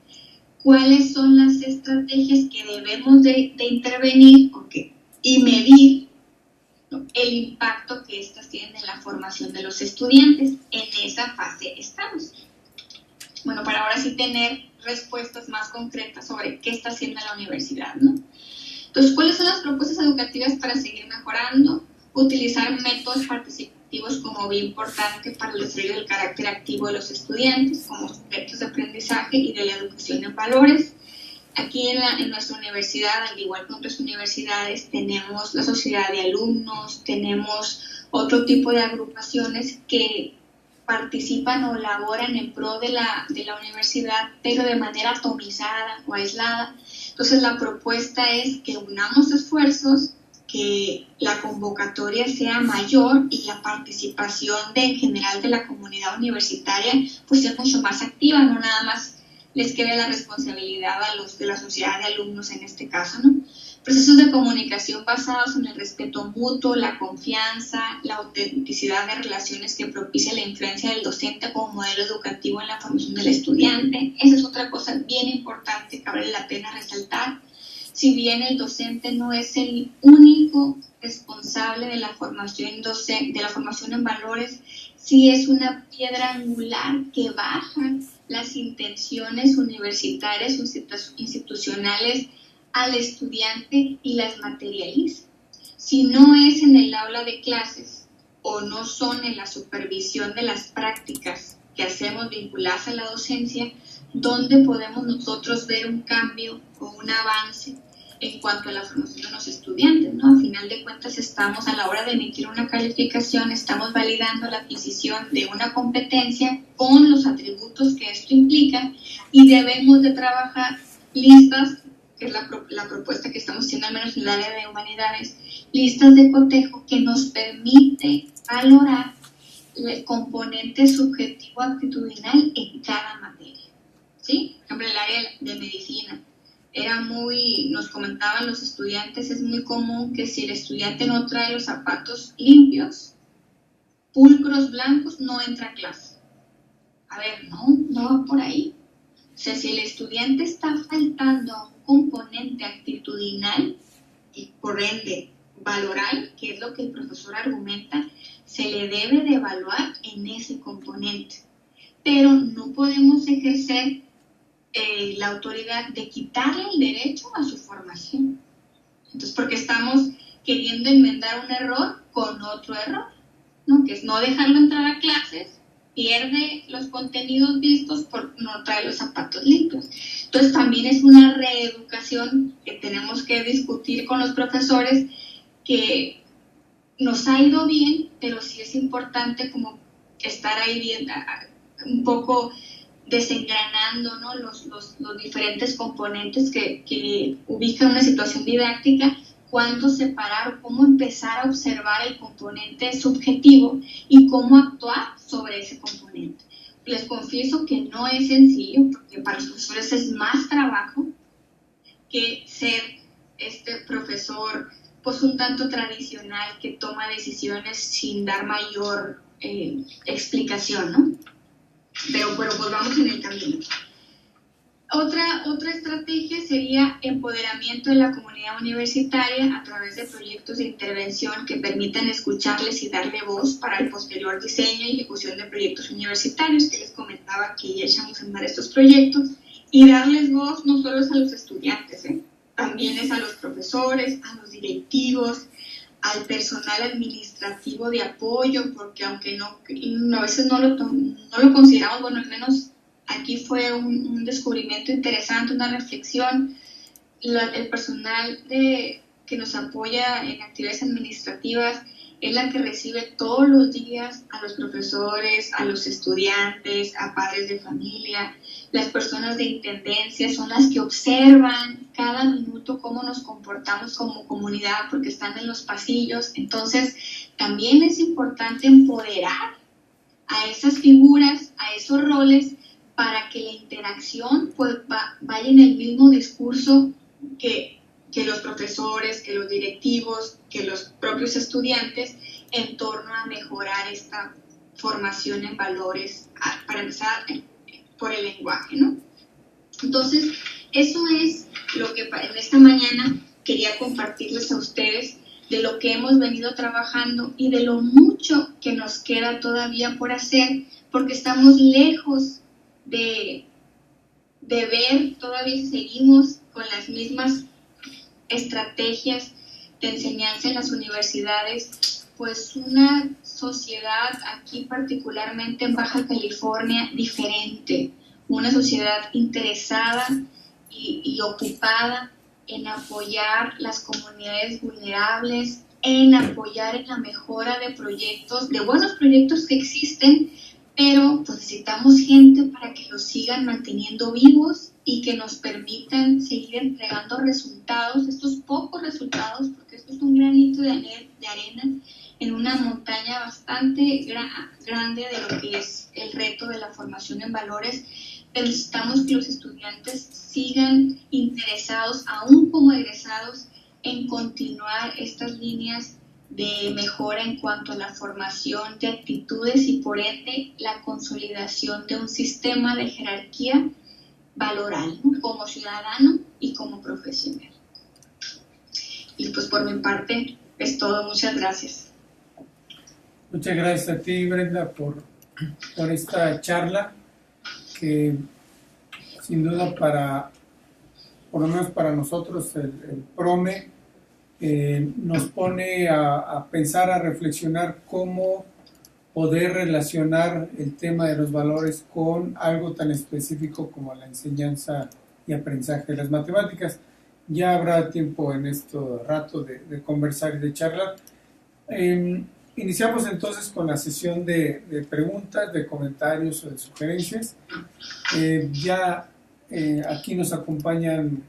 cuáles son las estrategias que debemos de intervenir y medir, ¿no?, el impacto que estas tienen en la formación de los estudiantes. En esa fase estamos. Bueno, para ahora sí tener respuestas más concretas sobre qué está haciendo la universidad, ¿no? Entonces, ¿cuáles son las propuestas educativas para seguir mejorando? Utilizar métodos participativos como bien importante para el desarrollo del carácter activo de los estudiantes, como sujetos de aprendizaje y de la educación en valores. Aquí en nuestra universidad, al igual que en otras universidades, tenemos la sociedad de alumnos, tenemos otro tipo de agrupaciones que participan o laboran en pro de la universidad, pero de manera atomizada o aislada. Entonces la propuesta es que unamos esfuerzos, que la convocatoria sea mayor y la participación en general de la comunidad universitaria pues sea mucho más activa, no nada más les quede la responsabilidad a los de la sociedad de alumnos en este caso, ¿no? Procesos de comunicación basados en el respeto mutuo, la confianza, la autenticidad de relaciones que propicia la influencia del docente como modelo educativo en la formación del estudiante. Esa es otra cosa bien importante que vale la pena resaltar. Si bien el docente no es el único responsable de la formación en valores, sí es una piedra angular que baja las intenciones universitarias o institucionales al estudiante y las materializa. Si no es en el aula de clases o no son en la supervisión de las prácticas que hacemos vinculadas a la docencia, ¿dónde podemos nosotros ver un cambio o un avance en cuanto a la formación de los estudiantes, ¿no? A final de cuentas estamos a la hora de emitir una calificación, estamos validando la adquisición de una competencia con los atributos que esto implica y debemos de trabajar listas, que es la propuesta que estamos haciendo al menos en el área de humanidades, listas de cotejo que nos permite valorar el componente subjetivo actitudinal en cada materia, ¿sí? Por ejemplo, el área de medicina. Nos comentaban los estudiantes, es muy común que si el estudiante no trae los zapatos limpios, pulcros, blancos, no entra a clase. A ver, no va por ahí. O sea, si el estudiante está faltando a un componente actitudinal y por ende valoral, que es lo que el profesor argumenta, se le debe de evaluar en ese componente. Pero no podemos ejercer la autoridad de quitarle el derecho a su formación. Entonces, porque estamos queriendo enmendar un error con otro error, ¿no? Que es no dejarlo entrar a clases, pierde los contenidos vistos por no traer los zapatos limpios. Entonces, también es una reeducación que tenemos que discutir con los profesores, que nos ha ido bien, pero sí es importante como estar ahí bien, un poco desengranando, ¿no?, los diferentes componentes que ubican una situación didáctica, cuándo separar, cómo empezar a observar el componente subjetivo y cómo actuar sobre ese componente. Les confieso que no es sencillo, porque para los profesores es más trabajo que ser este profesor pues un tanto tradicional que toma decisiones sin dar mayor explicación, ¿no? Pero pues vamos en el camino. Otra estrategia sería empoderamiento de la comunidad universitaria a través de proyectos de intervención que permitan escucharles y darle voz para el posterior diseño y ejecución de proyectos universitarios, que les comentaba que ya echamos a andar estos proyectos, y darles voz no solo es a los estudiantes, también es a los profesores, a los directivos, al personal administrativo de apoyo, porque aunque a veces no lo consideramos, bueno, al menos aquí fue un descubrimiento interesante, una reflexión. El personal que nos apoya en actividades administrativas es la que recibe todos los días a los profesores, a los estudiantes, a padres de familia. Las personas de intendencia son las que observan cada minuto cómo nos comportamos como comunidad, porque están en los pasillos. Entonces, también es importante empoderar a esas figuras, a esos roles, para que la interacción pues, vaya en el mismo discurso que los profesores, que los directivos, que los propios estudiantes, en torno a mejorar esta formación en valores, para empezar por el lenguaje, ¿no? Entonces, eso es lo que en esta mañana quería compartirles a ustedes de lo que hemos venido trabajando y de lo mucho que nos queda todavía por hacer, porque estamos lejos de ver, todavía seguimos con las mismas estrategias de enseñanza en las universidades, pues una sociedad aquí particularmente en Baja California diferente, una sociedad interesada y ocupada en apoyar las comunidades vulnerables, en apoyar en la mejora de proyectos, de buenos proyectos que existen, pero pues necesitamos gente para que los sigan manteniendo vivos y que nos permitan seguir entregando resultados, estos pocos resultados, porque esto es un granito de arena en una montaña bastante grande de lo que es el reto de la formación en valores. Pero necesitamos que los estudiantes sigan interesados, aún como egresados, en continuar estas líneas de mejora en cuanto a la formación de actitudes y por ende la consolidación de un sistema de jerarquía valoral, ¿no? Como ciudadano y como profesional. Y pues por mi parte es todo. Muchas gracias. Muchas gracias a ti, Brenda, por esta charla que sin duda por lo menos para nosotros el PROME nos pone a pensar, a reflexionar cómo poder relacionar el tema de los valores con algo tan específico como la enseñanza y aprendizaje de las matemáticas. Ya habrá tiempo en este rato de conversar y de charlar. Iniciamos entonces con la sesión de preguntas, de comentarios o de sugerencias. Aquí nos acompañan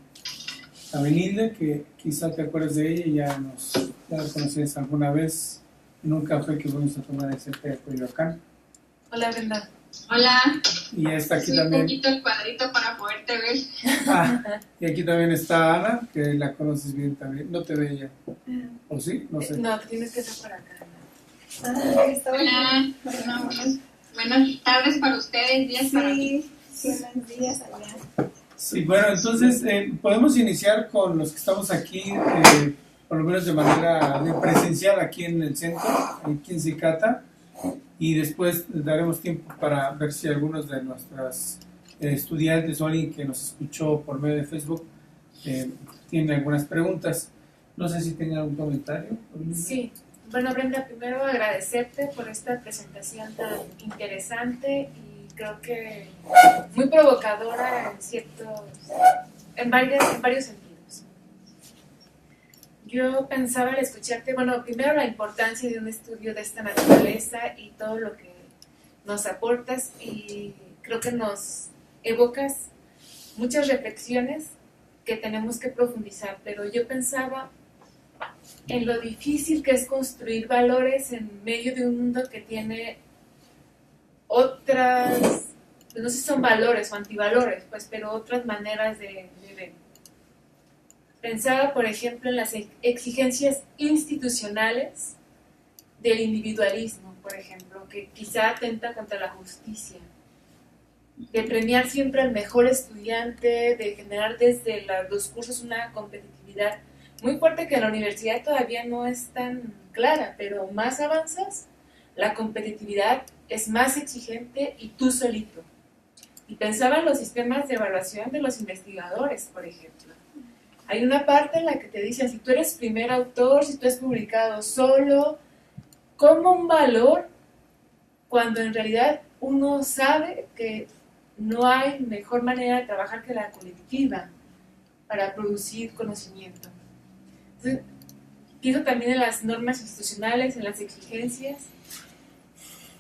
a Benilde, que quizá te acuerdas de ella, ya la conoces alguna vez en un café que fuimos a tomar en cerca de Coyoacán. Hola, Brenda. Hola. Y ya está aquí Soy también. Un poquito el cuadrito para poderte ver. Y aquí también está Ana, que la conoces bien también. No te ve ella. ¿O sí? No sé. No, tienes que estar por acá. Hola. Buenas tardes para ustedes, días para mí. Sí, buenos días allá. Sí, bueno, entonces podemos iniciar con los que estamos aquí, por lo menos de manera presencial aquí en el centro, aquí en Zicata, y después daremos tiempo para ver si algunos de nuestras estudiantes o alguien que nos escuchó por medio de Facebook tiene algunas preguntas. No sé si tengan algún comentario. Sí, bueno, Brenda, primero agradecerte por esta presentación tan interesante y creo que muy provocadora en varios sentidos. Yo pensaba al escucharte, bueno, primero la importancia de un estudio de esta naturaleza y todo lo que nos aportas, y creo que nos evocas muchas reflexiones que tenemos que profundizar, pero yo pensaba en lo difícil que es construir valores en medio de un mundo que tiene otras, no sé si son valores o antivalores, pues, pero otras maneras de ver. Pensaba, por ejemplo, en las exigencias institucionales del individualismo, por ejemplo, que quizá atenta contra la justicia. de premiar siempre al mejor estudiante, de generar desde los cursos una competitividad muy fuerte que en la universidad todavía no es tan clara, pero más avanzas, la competitividad es más exigente y tú solito. Y pensaba en los sistemas de evaluación de los investigadores, por ejemplo. Hay una parte en la que te dicen, si tú eres primer autor, si tú has publicado solo, como un valor, cuando en realidad uno sabe que no hay mejor manera de trabajar que la colectiva para producir conocimiento. Entonces, pienso también en las normas institucionales, en las exigencias,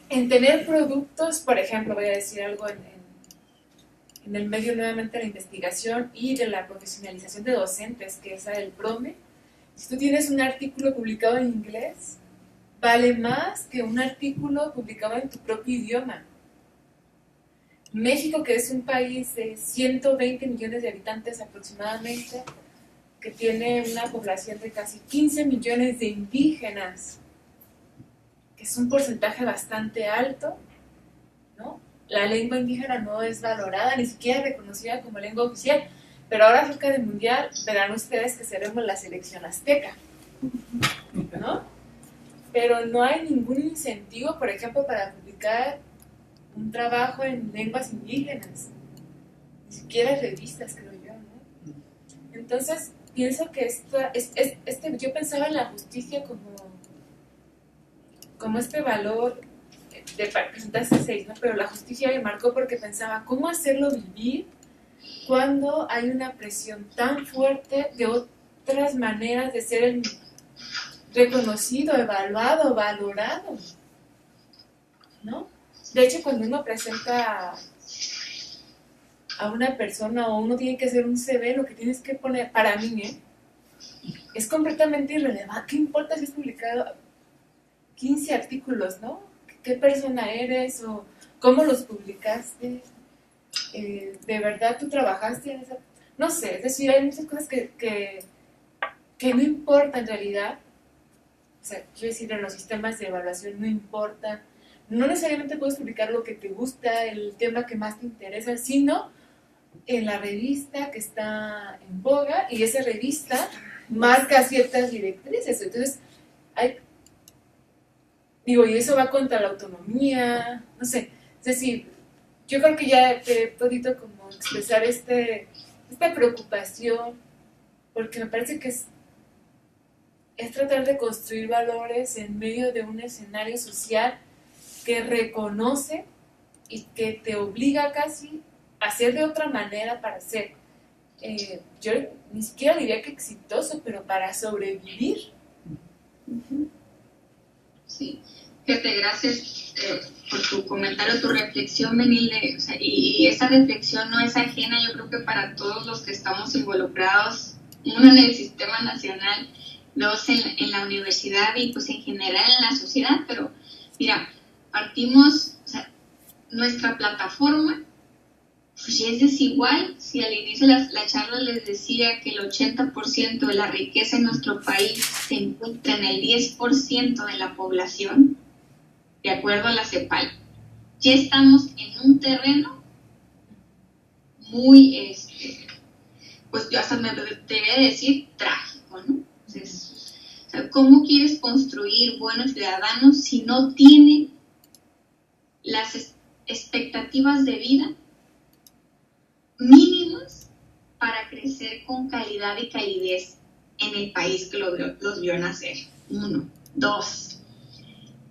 en tener productos, por ejemplo, voy a decir algo en el medio nuevamente de la investigación y de la profesionalización de docentes, que es el PROME. Si tú tienes un artículo publicado en inglés, vale más que un artículo publicado en tu propio idioma. México, que es un país de 120 millones de habitantes aproximadamente, que tiene una población de casi 15 millones de indígenas, que es un porcentaje bastante alto, ¿no? La lengua indígena no es valorada, ni siquiera reconocida como lengua oficial, pero ahora cerca del Mundial verán ustedes que seremos la selección azteca, ¿no? Pero no hay ningún incentivo, por ejemplo, para publicar un trabajo en lenguas indígenas, ni siquiera revistas, creo yo, ¿no? Entonces, pienso que yo pensaba en la justicia como este valor de presentaste 6, ¿no? Pero la justicia me marcó porque pensaba, ¿cómo hacerlo vivir cuando hay una presión tan fuerte de otras maneras de ser reconocido, evaluado, valorado, ¿no? De hecho, cuando uno presenta a una persona o uno tiene que hacer un CV, lo que tienes que poner, para mí, es completamente irrelevante. ¿Qué importa si has publicado 15 artículos, ¿no? ¿Qué persona eres o cómo los publicaste? ¿De verdad tú trabajaste en esa? No sé, es decir, hay muchas cosas que no importan en realidad. O sea, quiero decir, en los sistemas de evaluación no importa. No necesariamente puedes publicar lo que te gusta, el tema que más te interesa, sino en la revista que está en boga, y esa revista marca ciertas directrices. Entonces, y eso va contra la autonomía, no sé. Es decir, yo creo que ya te he podido como expresar esta preocupación, porque me parece que es tratar de construir valores en medio de un escenario social que reconoce y que te obliga casi a hacer de otra manera para ser, yo ni siquiera diría que exitoso, pero para sobrevivir. Sí, fíjate, gracias por tu comentario, tu reflexión, Benilde. O sea, y esa reflexión no es ajena, yo creo que para todos los que estamos involucrados, uno en el sistema nacional, dos en la universidad y pues en general en la sociedad. Pero mira, partimos, o sea, nuestra plataforma pues ya es desigual. Si al inicio de la charla les decía que el 80% de la riqueza en nuestro país se encuentra en el 10% de la población, de acuerdo a la CEPAL, ya estamos en un terreno muy, pues yo hasta me atrevería a decir trágico, ¿no? Entonces, o sea, ¿cómo quieres construir buenos ciudadanos si no tienen las expectativas de vida mínimas para crecer con calidad y calidez en el país que los vio nacer? 1. 2.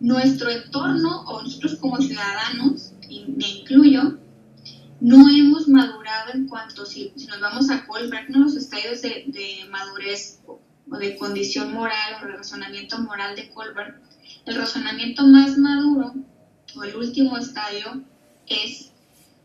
Nuestro entorno, o nosotros como ciudadanos, y me incluyo, no hemos madurado en cuanto, si nos vamos a Kohlberg, ¿no? Los estadios de madurez o de condición moral o razonamiento moral de Kohlberg. El razonamiento más maduro, o el último estadio, es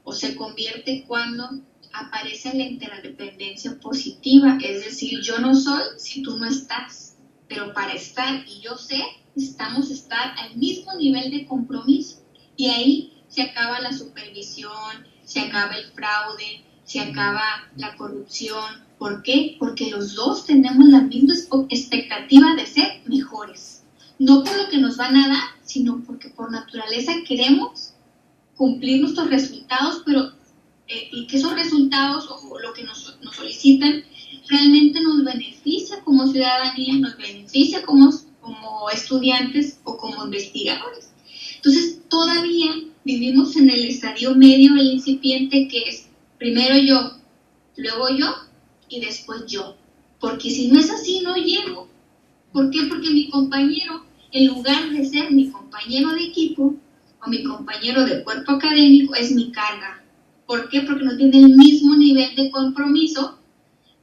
o se convierte cuando aparece la interdependencia positiva, es decir, yo no soy si tú no estás, pero para estar y yo sé, necesitamos estar al mismo nivel de compromiso, y ahí se acaba la supervisión, se acaba el fraude, se acaba la corrupción. ¿Por qué? Porque los dos tenemos la misma expectativa de ser mejores, no por lo que nos van a dar, sino porque por naturaleza queremos cumplir nuestros resultados, pero y que esos resultados o lo que nos solicitan realmente nos beneficia como ciudadanía, nos beneficia como estudiantes o como investigadores. Entonces, todavía vivimos en el estadio medio, el incipiente, que es primero yo, luego yo y después yo. Porque si no es así, no llego. ¿Por qué? Porque mi compañero, en lugar de ser mi compañero de equipo o mi compañero de cuerpo académico, es mi carga. ¿Por qué? Porque no tiene el mismo nivel de compromiso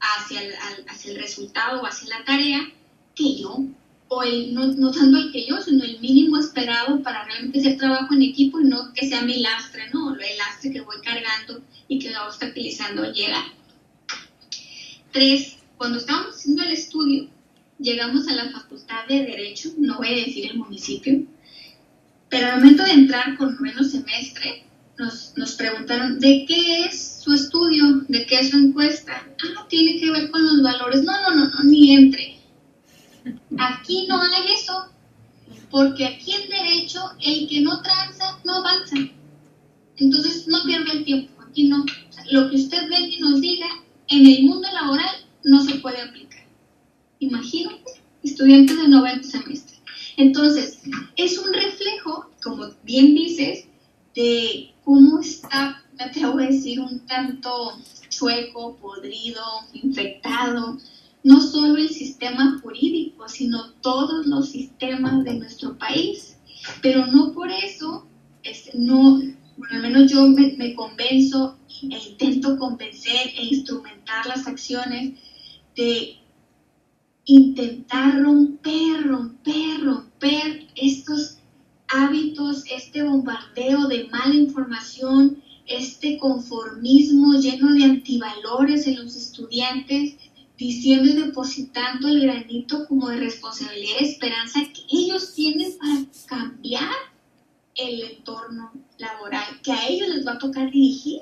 hacia el resultado o hacia la tarea que yo. O no tanto el que yo, sino el mínimo esperado para realmente hacer trabajo en equipo y no que sea mi lastre, ¿no? El lastre que voy cargando y que va obstaculizando llegar. 3. Cuando estábamos haciendo el estudio, llegamos a la Facultad de Derecho, no voy a decir el municipio, pero al momento de entrar con 9º semestre, nos preguntaron ¿de qué es su estudio? ¿De qué es su encuesta? Tiene que ver con los valores. No, ni entre. Aquí no hay eso, porque aquí en Derecho el que no tranza no avanza. Entonces no pierda el tiempo, aquí no. O sea, lo que usted venga y nos diga en el mundo laboral no se puede aplicar. Imagínate, estudiantes de 9º semestre. Entonces, es un reflejo, como bien dices, de cómo está, te atrevo a decir, un tanto chueco, podrido, infectado, no solo el sistema jurídico, sino todos los sistemas de nuestro país. Pero no por eso, bueno, al menos yo me convenzo e intento convencer e instrumentar las acciones de intentar romper estos hábitos, este bombardeo de mala información, este conformismo lleno de antivalores en los estudiantes, diciendo y depositando el granito como de responsabilidad y esperanza que ellos tienen para cambiar el entorno laboral, que a ellos les va a tocar dirigir,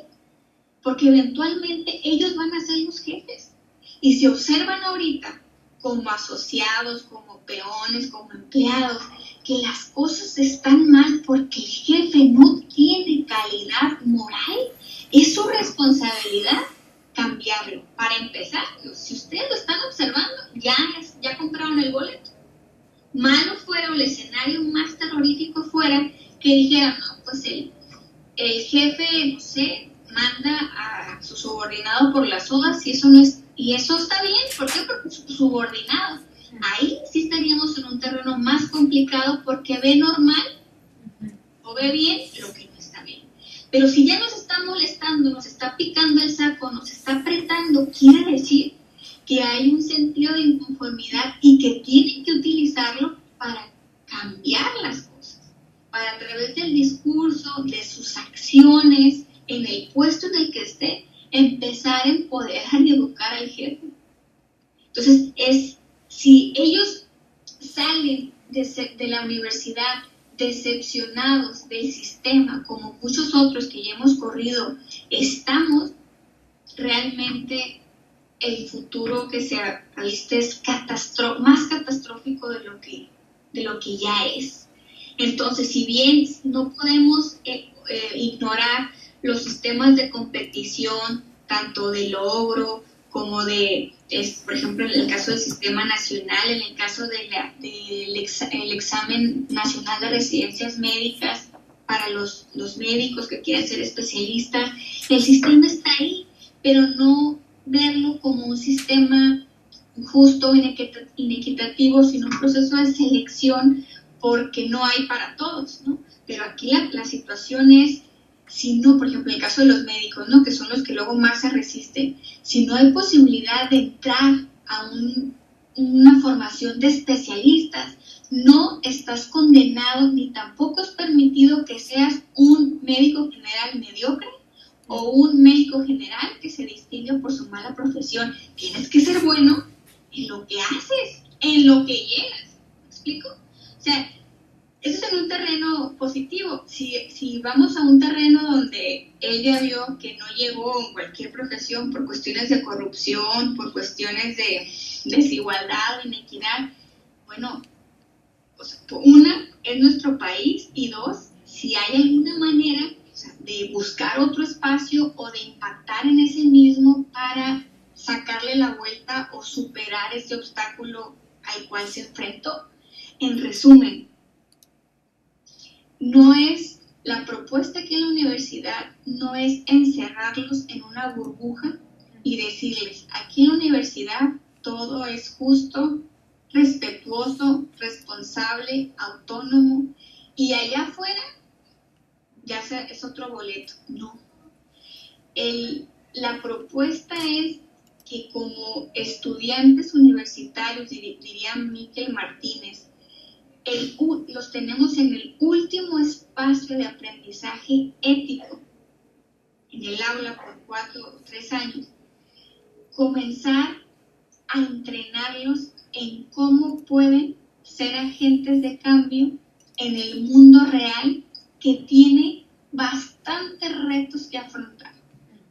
porque eventualmente ellos van a ser los jefes. Y si observan ahorita, como asociados, como peones, como empleados, que las cosas están mal porque el jefe no tiene calidad moral, es su responsabilidad cambiarlo. Para empezar, si ustedes lo están observando, ya compraron el boleto. Malo fuera, o el escenario más terrorífico fuera que dijeran, no, pues el jefe, no sé, manda a su subordinado por las sogas y eso no es, y eso está bien. ¿Por qué? Porque su subordinado. Ahí sí estaríamos en un terreno más complicado porque ve normal o ve bien lo que no está bien. Pero si ya nos está molestando, nos está picando el saco, nos está apretando, quiere decir que hay un sentido de inconformidad y que tienen que utilizarlo para cambiar las cosas, para a través del discurso, de sus acciones, en el puesto en el que esté, empezar a empoderar y educar al jefe. Entonces, si ellos salen de la universidad decepcionados del sistema, como muchos otros que ya hemos corrido, estamos realmente, el futuro que se ha visto es más catastrófico de lo que ya es. Entonces, si bien no podemos ignorar los sistemas de competición, tanto de logro como por ejemplo, en el caso del sistema nacional, en el caso del examen nacional de residencias médicas para los médicos que quieren ser especialistas, el sistema está ahí, pero no verlo como un sistema justo, inequitativo, sino un proceso de selección, porque no hay para todos, ¿no? Pero aquí la situación es, si no, por ejemplo, en el caso de los médicos, ¿no?, que son los que luego más se resisten, si no hay posibilidad de entrar a una formación de especialistas, no estás condenado ni tampoco es permitido que seas un médico general mediocre o un médico general que se distingue por su mala profesión. Tienes que ser bueno en lo que haces, en lo que llegas. ¿Me explico? O sea, eso es en un terreno positivo. Si vamos a un terreno donde él ya vio que no llegó en cualquier profesión por cuestiones de corrupción, por cuestiones de desigualdad, inequidad, bueno, pues, una, es nuestro país, y dos, si hay alguna manera, no es, la propuesta aquí en la universidad no es encerrarlos en una burbuja y decirles, aquí en la universidad todo es justo, respetuoso, responsable, autónomo, y allá afuera ya es otro boleto. No. La propuesta es que como estudiantes universitarios, diría Miquel Martínez, los tenemos en el último espacio de aprendizaje ético, en el aula por 4 o 3 años, comenzar a entrenarlos en cómo pueden ser agentes de cambio en el mundo real que tiene bastantes retos que afrontar.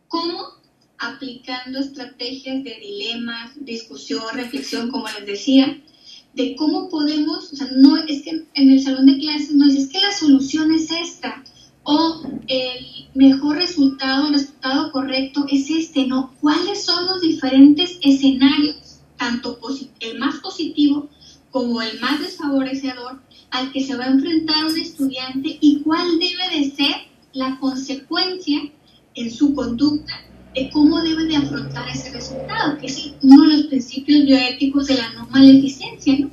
¿Cómo? Aplicando estrategias de dilemas, discusión, reflexión, como les decía, de cómo podemos, o sea, no es que en el salón de clases no es que la solución es esta, o el mejor resultado, el resultado correcto es este, no, ¿cuáles son los diferentes escenarios, tanto el más positivo como el más desfavorecedor, al que se va a enfrentar un estudiante y cuál debe de ser la consecuencia en su conducta de cómo debe de afrontar ese resultado, que es uno de los principios bioéticos de la no maleficencia, ¿no?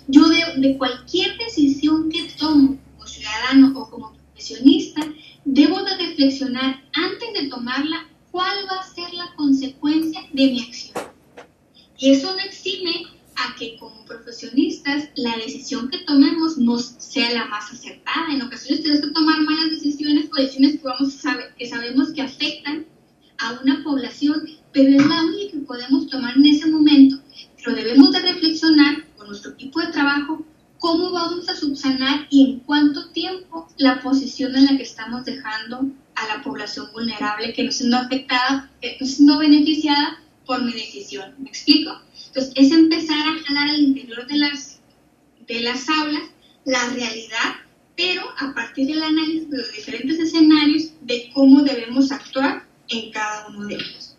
Yo de cualquier decisión que tomo como ciudadano o como profesionista, debo de reflexionar antes de tomarla cuál va a ser la consecuencia de mi acción. Y eso no exime a que como profesionistas la decisión que tomemos no sea la más acertada. En ocasiones tenemos que tomar malas decisiones o decisiones que sabemos que afectan a una población, pero es la única que podemos tomar en ese momento. Pero debemos de reflexionar con nuestro equipo de trabajo cómo vamos a subsanar y en cuánto tiempo la posición en la que estamos dejando a la población vulnerable que no siendo afectada, que no siendo beneficiada por mi decisión. ¿Me explico? Entonces, es empezar a jalar al interior de las aulas la realidad, pero a partir del análisis de los diferentes escenarios de cómo debemos actuar en cada uno de ellos.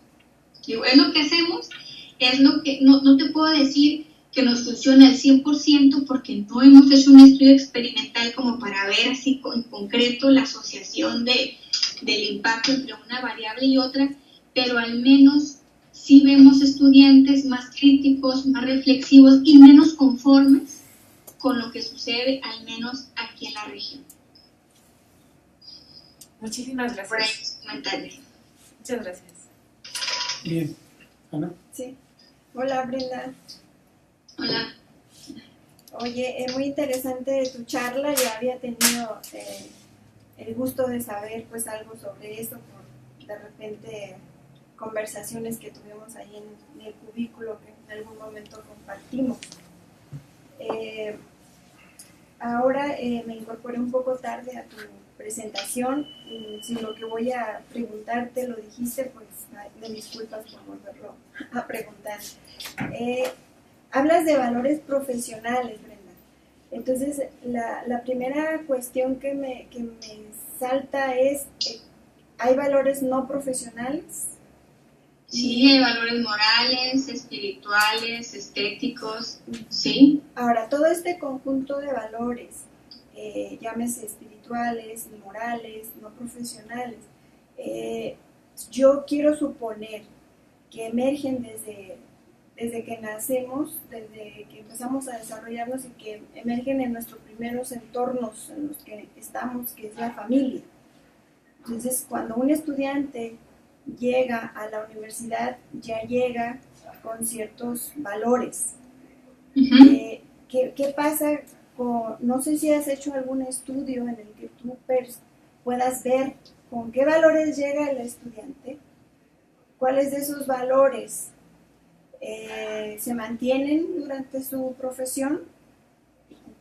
Y es lo que hacemos, es lo que no te puedo decir que nos funciona al 100% porque no hemos hecho un estudio experimental como para ver así en concreto la asociación del impacto entre una variable y otra, pero al menos sí vemos estudiantes más críticos, más reflexivos y menos conformes con lo que sucede, al menos aquí en la región. Muchísimas gracias. Por ahí mis comentarios. Muchas gracias. Bien. Ana. Sí. Hola, Brenda. Hola. Oye, muy interesante tu charla. Ya había tenido el gusto de saber pues algo sobre eso por de repente conversaciones que tuvimos ahí en el cubículo que en algún momento compartimos. Ahora me incorporé un poco tarde a tu presentación. Si lo que voy a preguntarte lo dijiste, pues me disculpas por volverlo a preguntar. Hablas de valores profesionales, Brenda. Entonces, la primera cuestión que me salta es, ¿hay valores no profesionales? Sí, hay valores morales, espirituales, estéticos, sí. Ahora, todo este conjunto de valores, llámese espirituales, morales, no profesionales, yo quiero suponer que emergen desde que nacemos, desde que empezamos a desarrollarnos y que emergen en nuestros primeros entornos en los que estamos, que es la familia. Entonces, cuando un estudiante llega a la universidad, ya llega con ciertos valores. Uh-huh. ¿Qué pasa con, no sé si has hecho algún estudio en el que tú puedas ver con qué valores llega el estudiante, cuáles de esos valores se mantienen durante su profesión,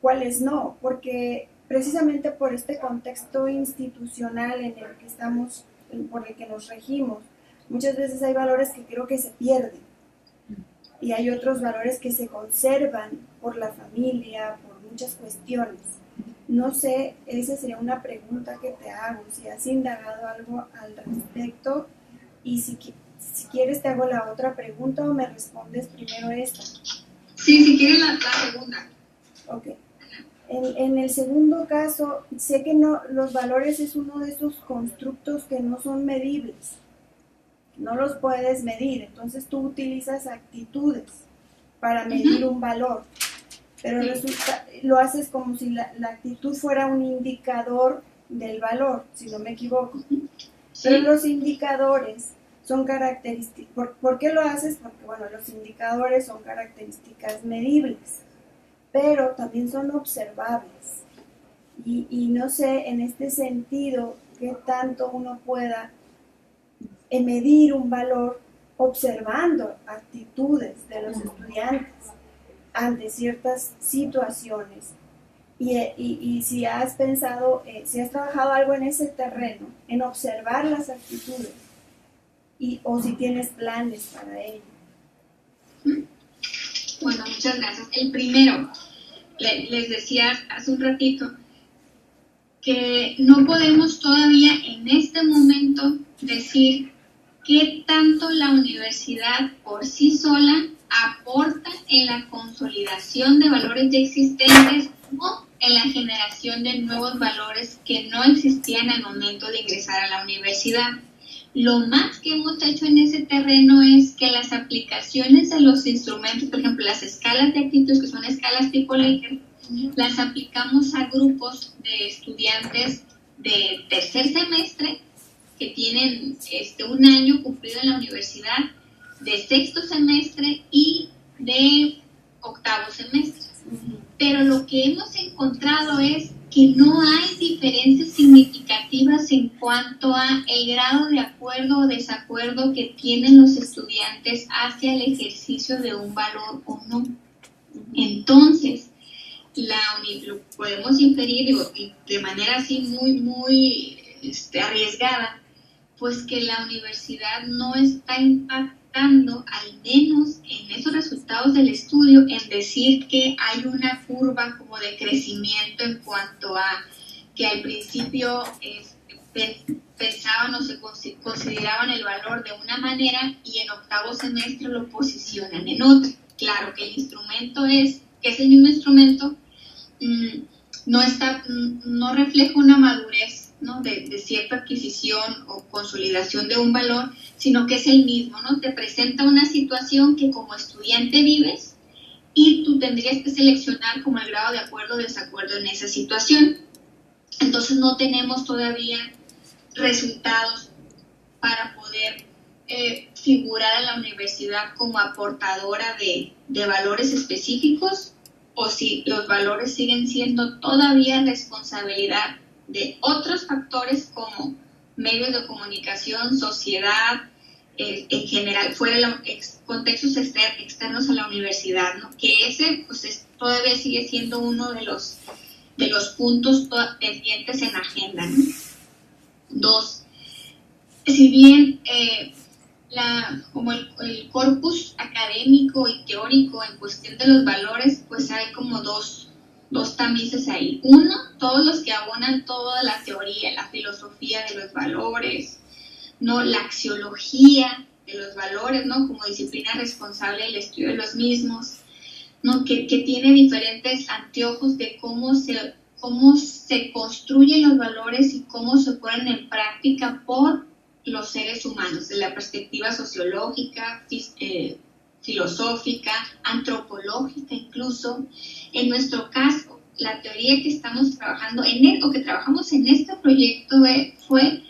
cuáles no, porque precisamente por este contexto institucional en el que estamos, por el que nos regimos, muchas veces hay valores que creo que se pierden y hay otros valores que se conservan por la familia, por muchas cuestiones. No sé, esa sería una pregunta que te hago, si has indagado algo al respecto y si quieres te hago la otra pregunta o me respondes primero esta. Sí, si quieres la segunda. Ok. En el segundo caso, sé que no, los valores es uno de esos constructos que no son medibles, no los puedes medir, entonces tú utilizas actitudes para medir un valor, pero lo haces como si la actitud fuera un indicador del valor, si no me equivoco. Pero los indicadores son características. ¿Por qué lo haces? Porque, bueno, los indicadores son características medibles, pero también son observables. Y no sé, en este sentido, qué tanto uno pueda medir un valor observando actitudes de los estudiantes ante ciertas situaciones. Y si has pensado, si has trabajado algo en ese terreno, en observar las actitudes, o si tienes planes para ello. Bueno, muchas gracias. El primero, les decía hace un ratito, que no podemos todavía en este momento decir qué tanto la universidad por sí sola aporta en la consolidación de valores ya existentes o en la generación de nuevos valores que no existían al momento de ingresar a la universidad. Lo más que hemos hecho en ese terreno es que las aplicaciones de los instrumentos, por ejemplo, las escalas de actitudes, que son escalas tipo Likert, las aplicamos a grupos de estudiantes de tercer semestre que tienen un año cumplido en la universidad, de sexto semestre y de octavo semestre. Pero lo que hemos encontrado es que no hay diferencias significativas en cuanto a el grado de acuerdo o desacuerdo que tienen los estudiantes hacia el ejercicio de un valor o no. Entonces, lo podemos inferir de manera así muy arriesgada, pues que la universidad no está impactando, al menos en esos resultados del estudio, en decir que hay una curva como de crecimiento en cuanto a que al principio pensaban o se consideraban el valor de una manera y en octavo semestre lo posicionan en otra. Claro que el instrumento que es el mismo instrumento, no refleja una madurez, ¿no? de cierta adquisición o consolidación de un valor, sino que es el mismo, ¿no? Te presenta una situación que como estudiante vives y tú tendrías que seleccionar como el grado de acuerdo o desacuerdo en esa situación. Entonces no tenemos todavía resultados para poder figurar a la universidad como aportadora de valores específicos, o si los valores siguen siendo todavía responsabilidad de otros factores como medios de comunicación, sociedad, en general, fuera de contextos externos a la universidad, ¿no? Que ese pues todavía sigue siendo uno de los puntos pendientes en la agenda, ¿no? 2. Si bien como el corpus académico y teórico en cuestión de los valores, pues hay como dos tamices ahí. Uno, todos los que abonan toda la teoría, la filosofía de los valores, ¿no? La axiología de los valores, ¿no? Como disciplina responsable del estudio de los mismos, ¿no? Que tiene diferentes anteojos de cómo se construyen los valores y cómo se ponen en práctica por los seres humanos, desde la perspectiva sociológica, filosófica, antropológica incluso. En nuestro caso, la teoría que estamos trabajando o que trabajamos en este proyecto fue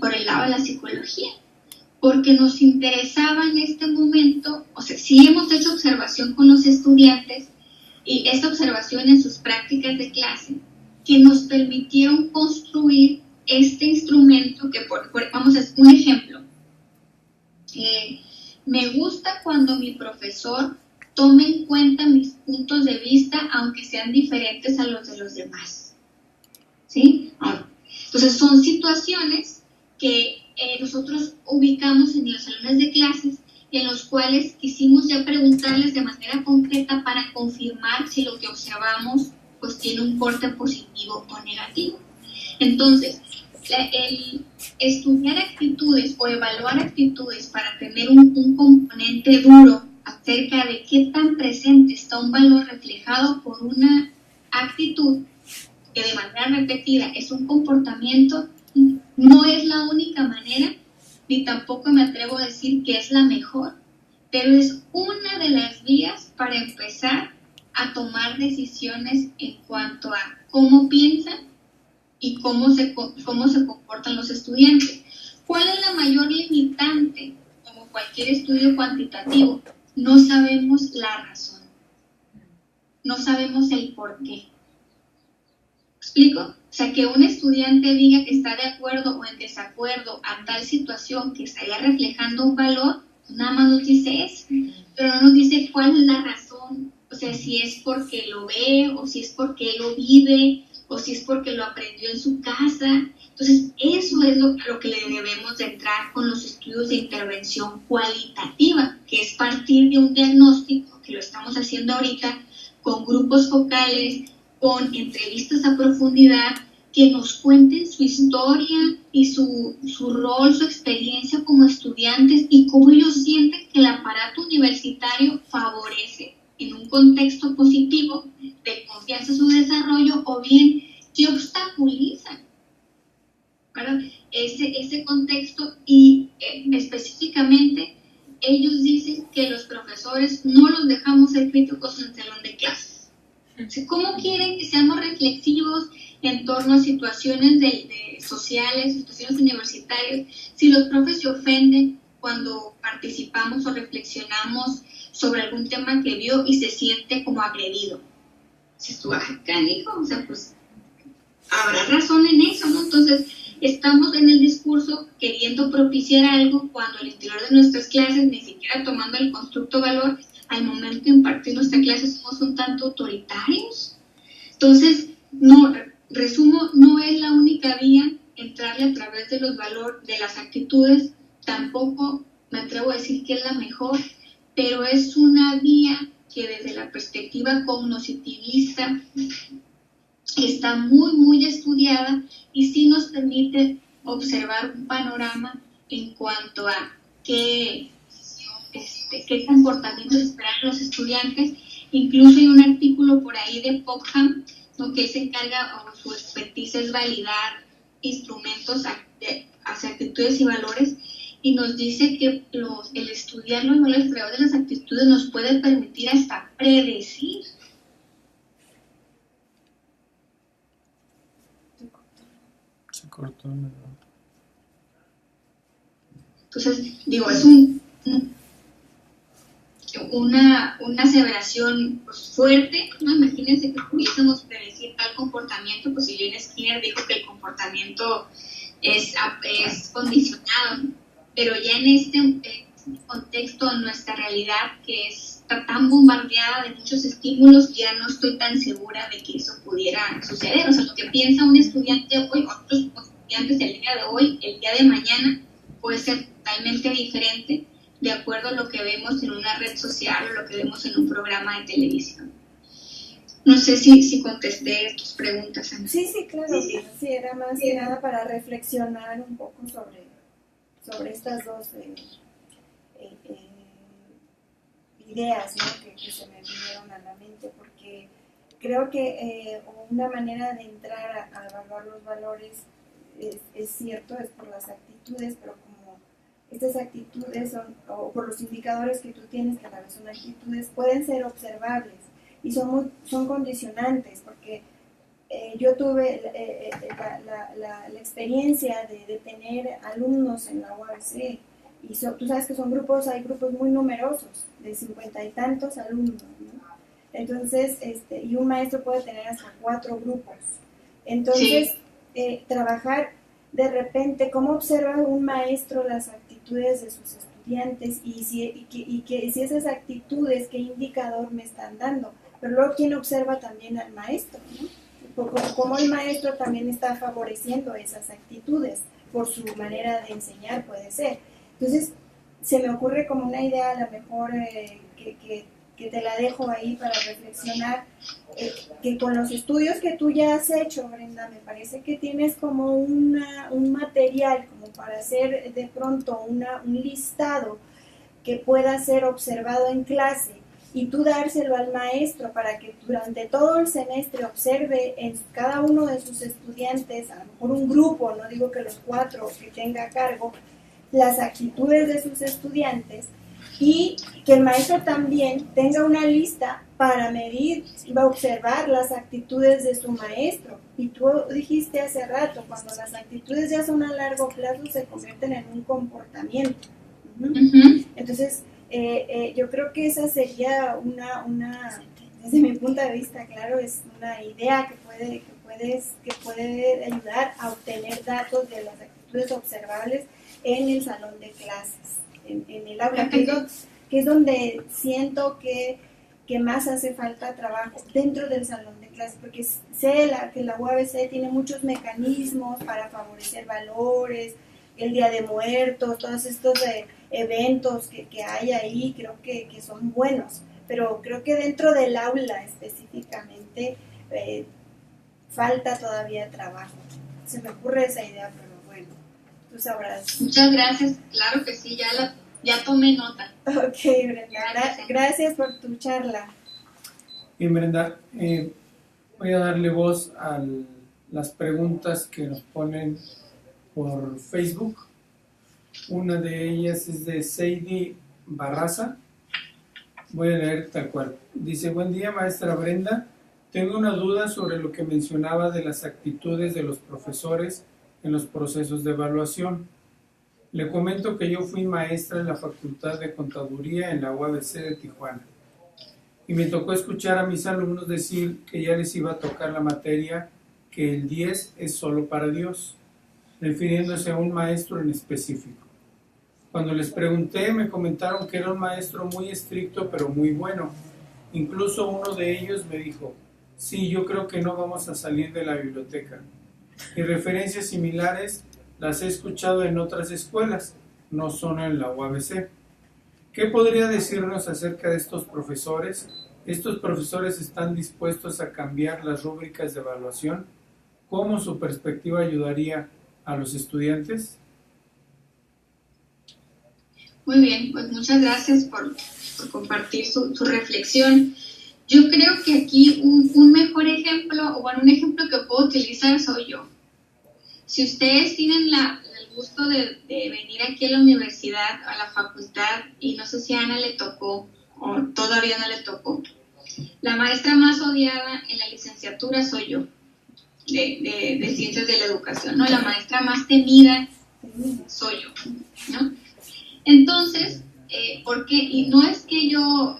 por el lado de la psicología, porque nos interesaba en este momento, o sea, sí hemos hecho observación con los estudiantes, y esta observación en sus prácticas de clase, que nos permitieron construir este instrumento que, vamos a hacer un ejemplo. Me gusta cuando mi profesor tome en cuenta mis puntos de vista, aunque sean diferentes a los de los demás. ¿Sí? Entonces, son situaciones que nosotros ubicamos en los salones de clases, en los cuales quisimos ya preguntarles de manera concreta para confirmar si lo que observamos pues tiene un corte positivo o negativo. Entonces, el estudiar actitudes o evaluar actitudes para tener un componente duro acerca de qué tan presente está un valor reflejado por una actitud, que de manera repetida es un comportamiento, no es la única manera, ni tampoco me atrevo a decir que es la mejor, pero es una de las vías para empezar a tomar decisiones en cuanto a cómo piensan y cómo se comportan los estudiantes. ¿Cuál es la mayor limitante? Como cualquier estudio cuantitativo, no sabemos la razón, no sabemos el por qué. ¿Explico? O sea, que un estudiante diga que está de acuerdo o en desacuerdo a tal situación que estaría reflejando un valor, nada más nos dice eso, pero no nos dice cuál es la razón. O sea, si es porque lo ve, o si es porque lo vive, o si es porque lo aprendió en su casa. Entonces, eso es lo que le debemos de entrar con los estudios de intervención cualitativa, que es partir de un diagnóstico, que lo estamos haciendo ahorita, con grupos focales, con entrevistas a profundidad, que nos cuenten su historia y su rol, su experiencia como estudiantes y cómo ellos sienten que el aparato universitario favorece en un contexto positivo de confianza en su desarrollo, o bien que obstaculizan, ¿verdad?, ese contexto. Y específicamente ellos dicen que los profesores no los dejamos ser críticos en el salón de clases. ¿Cómo quieren que seamos reflexivos en torno a situaciones sociales, situaciones universitarias, si los profes se ofenden cuando participamos o reflexionamos sobre algún tema que vio y se siente como agredido? Si tú, canijo, o sea, pues habrá razón en eso, ¿no? Entonces, estamos en el discurso queriendo propiciar algo cuando al interior de nuestras clases, ni siquiera tomando el constructo valor, al momento de impartir nuestra clase somos un tanto autoritarios. Entonces, resumo, no es la única vía entrarle a través de los valores, de las actitudes, tampoco me atrevo a decir que es la mejor, pero es una vía que desde la perspectiva cognitivista está muy, muy estudiada y sí nos permite observar un panorama en cuanto a qué comportamientos esperan los estudiantes. Incluso hay un artículo por ahí de Popham, ¿no?, que se encarga, o su expertise es validar instrumentos hacia actitudes y valores, y nos dice que el estudiar los valores a través de las actitudes nos puede permitir hasta predecir. Se cortó. Entonces, digo, es una aseveración, pues, fuerte, ¿no? Imagínense que pudiésemos predecir tal comportamiento, pues si bien Skinner dijo que el comportamiento es condicionado, ¿no? Pero ya en este contexto, en nuestra realidad que está tan bombardeada de muchos estímulos, ya no estoy tan segura de que eso pudiera suceder. O sea, lo que piensa un estudiante hoy, otros estudiantes el día de hoy, el día de mañana, puede ser totalmente diferente de acuerdo a lo que vemos en una red social o lo que vemos en un programa de televisión. No sé si contesté tus preguntas, Ana. Sí, claro. Sí, era más que nada para reflexionar un poco sobre estas dos ideas, ¿no?, que se me vinieron a la mente, porque creo que una manera de entrar a evaluar los valores es cierto, es por las actitudes, pero como estas actitudes o por los indicadores que tú tienes, que a la vez son actitudes, pueden ser observables y son condicionantes, porque yo tuve la experiencia de tener alumnos en la UABC, y tú sabes que hay grupos muy numerosos, de 50 y tantos alumnos, ¿no? Entonces, y un maestro puede tener hasta 4 grupos. Entonces, trabajar de repente, cómo observa un maestro las actitudes de sus estudiantes y si esas actitudes, qué indicador me están dando. Pero luego, ¿quién observa también al maestro, ¿no? Cómo el maestro también está favoreciendo esas actitudes por su manera de enseñar, puede ser. Entonces, se me ocurre como una idea, a lo mejor que te la dejo ahí para reflexionar, que con los estudios que tú ya has hecho, Brenda, me parece que tienes como un material como para hacer de pronto un listado que pueda ser observado en clase y tú dárselo al maestro para que durante todo el semestre observe en cada uno de sus estudiantes, a lo mejor un grupo, no digo que los 4 que tenga a cargo, las actitudes de sus estudiantes, y que el maestro también tenga una lista para medir, va a observar las actitudes de su maestro. Y tú dijiste hace rato, cuando las actitudes ya son a largo plazo se convierten en un comportamiento. Entonces, yo creo que esa sería una, desde mi punto de vista, claro, es una idea que puede ayudar a obtener datos de las actitudes observables en el salón de clases, en el aula, que es donde siento que más hace falta trabajo dentro del salón de clases, porque sé que la UABC tiene muchos mecanismos para favorecer valores, el Día de Muertos, todos estos eventos que hay ahí, creo que son buenos, pero creo que dentro del aula específicamente falta todavía trabajo. Se me ocurre esa idea, pero bueno, tú sabrás. Muchas gracias, claro que sí, ya tomé nota. Ok, Brenda, gracias por tu charla. Bien, Brenda, voy a darle voz a las preguntas que nos ponen por Facebook. Una de ellas es de Seidi Barraza. Voy a leer tal cual. Dice: buen día, maestra Brenda. Tengo una duda sobre lo que mencionaba de las actitudes de los profesores en los procesos de evaluación. Le comento que yo fui maestra en la Facultad de Contaduría en la UABC de Tijuana. Y me tocó escuchar a mis alumnos decir que ya les iba a tocar la materia que el 10 es solo para Dios, refiriéndose a un maestro en específico. Cuando les pregunté, me comentaron que era un maestro muy estricto, pero muy bueno. Incluso uno de ellos me dijo: sí, yo creo que no vamos a salir de la biblioteca. Y referencias similares las he escuchado en otras escuelas, no solo en la UABC. ¿Qué podría decirnos acerca de estos profesores? ¿Estos profesores están dispuestos a cambiar las rúbricas de evaluación? ¿Cómo su perspectiva ayudaría a los estudiantes? Muy bien, pues muchas gracias por compartir su reflexión. Yo creo que aquí un mejor ejemplo, o bueno, un ejemplo que puedo utilizar soy yo. Si ustedes tienen el gusto de venir aquí a la universidad, a la facultad, y no sé si a Ana le tocó o todavía no le tocó, la maestra más odiada en la licenciatura soy yo, de Ciencias de la Educación, ¿no? La maestra más temida soy yo, ¿no? Entonces, ¿por qué? Y no es que yo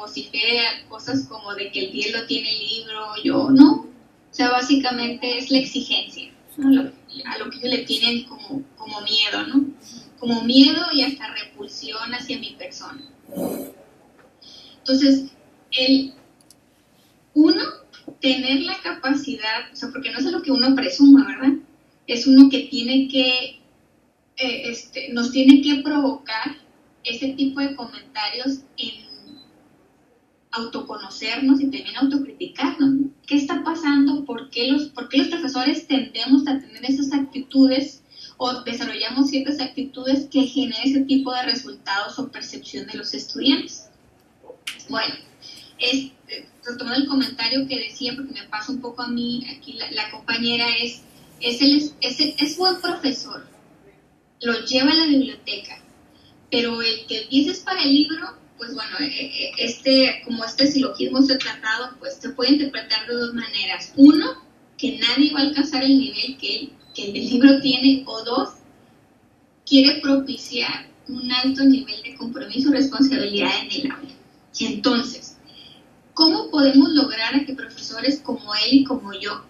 vocifere cosas como de que el 10 lo tiene el libro, yo no. O sea, básicamente es la exigencia, ¿no? A lo que ellos le tienen como miedo, ¿no? Como miedo y hasta repulsión hacia mi persona. Entonces, tener la capacidad, o sea, porque no es lo que uno presuma, ¿verdad? Es uno que tiene que, nos tiene que provocar ese tipo de comentarios en autoconocernos y también autocriticarnos, ¿no? ¿Qué está pasando? ¿Por qué los profesores tendemos a tener esas actitudes o desarrollamos ciertas actitudes que generan ese tipo de resultados o percepción de los estudiantes? Bueno, retomando el comentario que decía, porque me pasa un poco a mí, aquí la compañera es buen profesor, lo lleva a la biblioteca, pero el que el 10 es para el libro, pues bueno, como este silogismo se ha tratado, pues se puede interpretar de dos maneras. Uno, que nadie va a alcanzar el nivel que el libro tiene, o dos, quiere propiciar un alto nivel de compromiso y responsabilidad en el aula. Entonces, ¿cómo podemos lograr a que profesores como él y como yo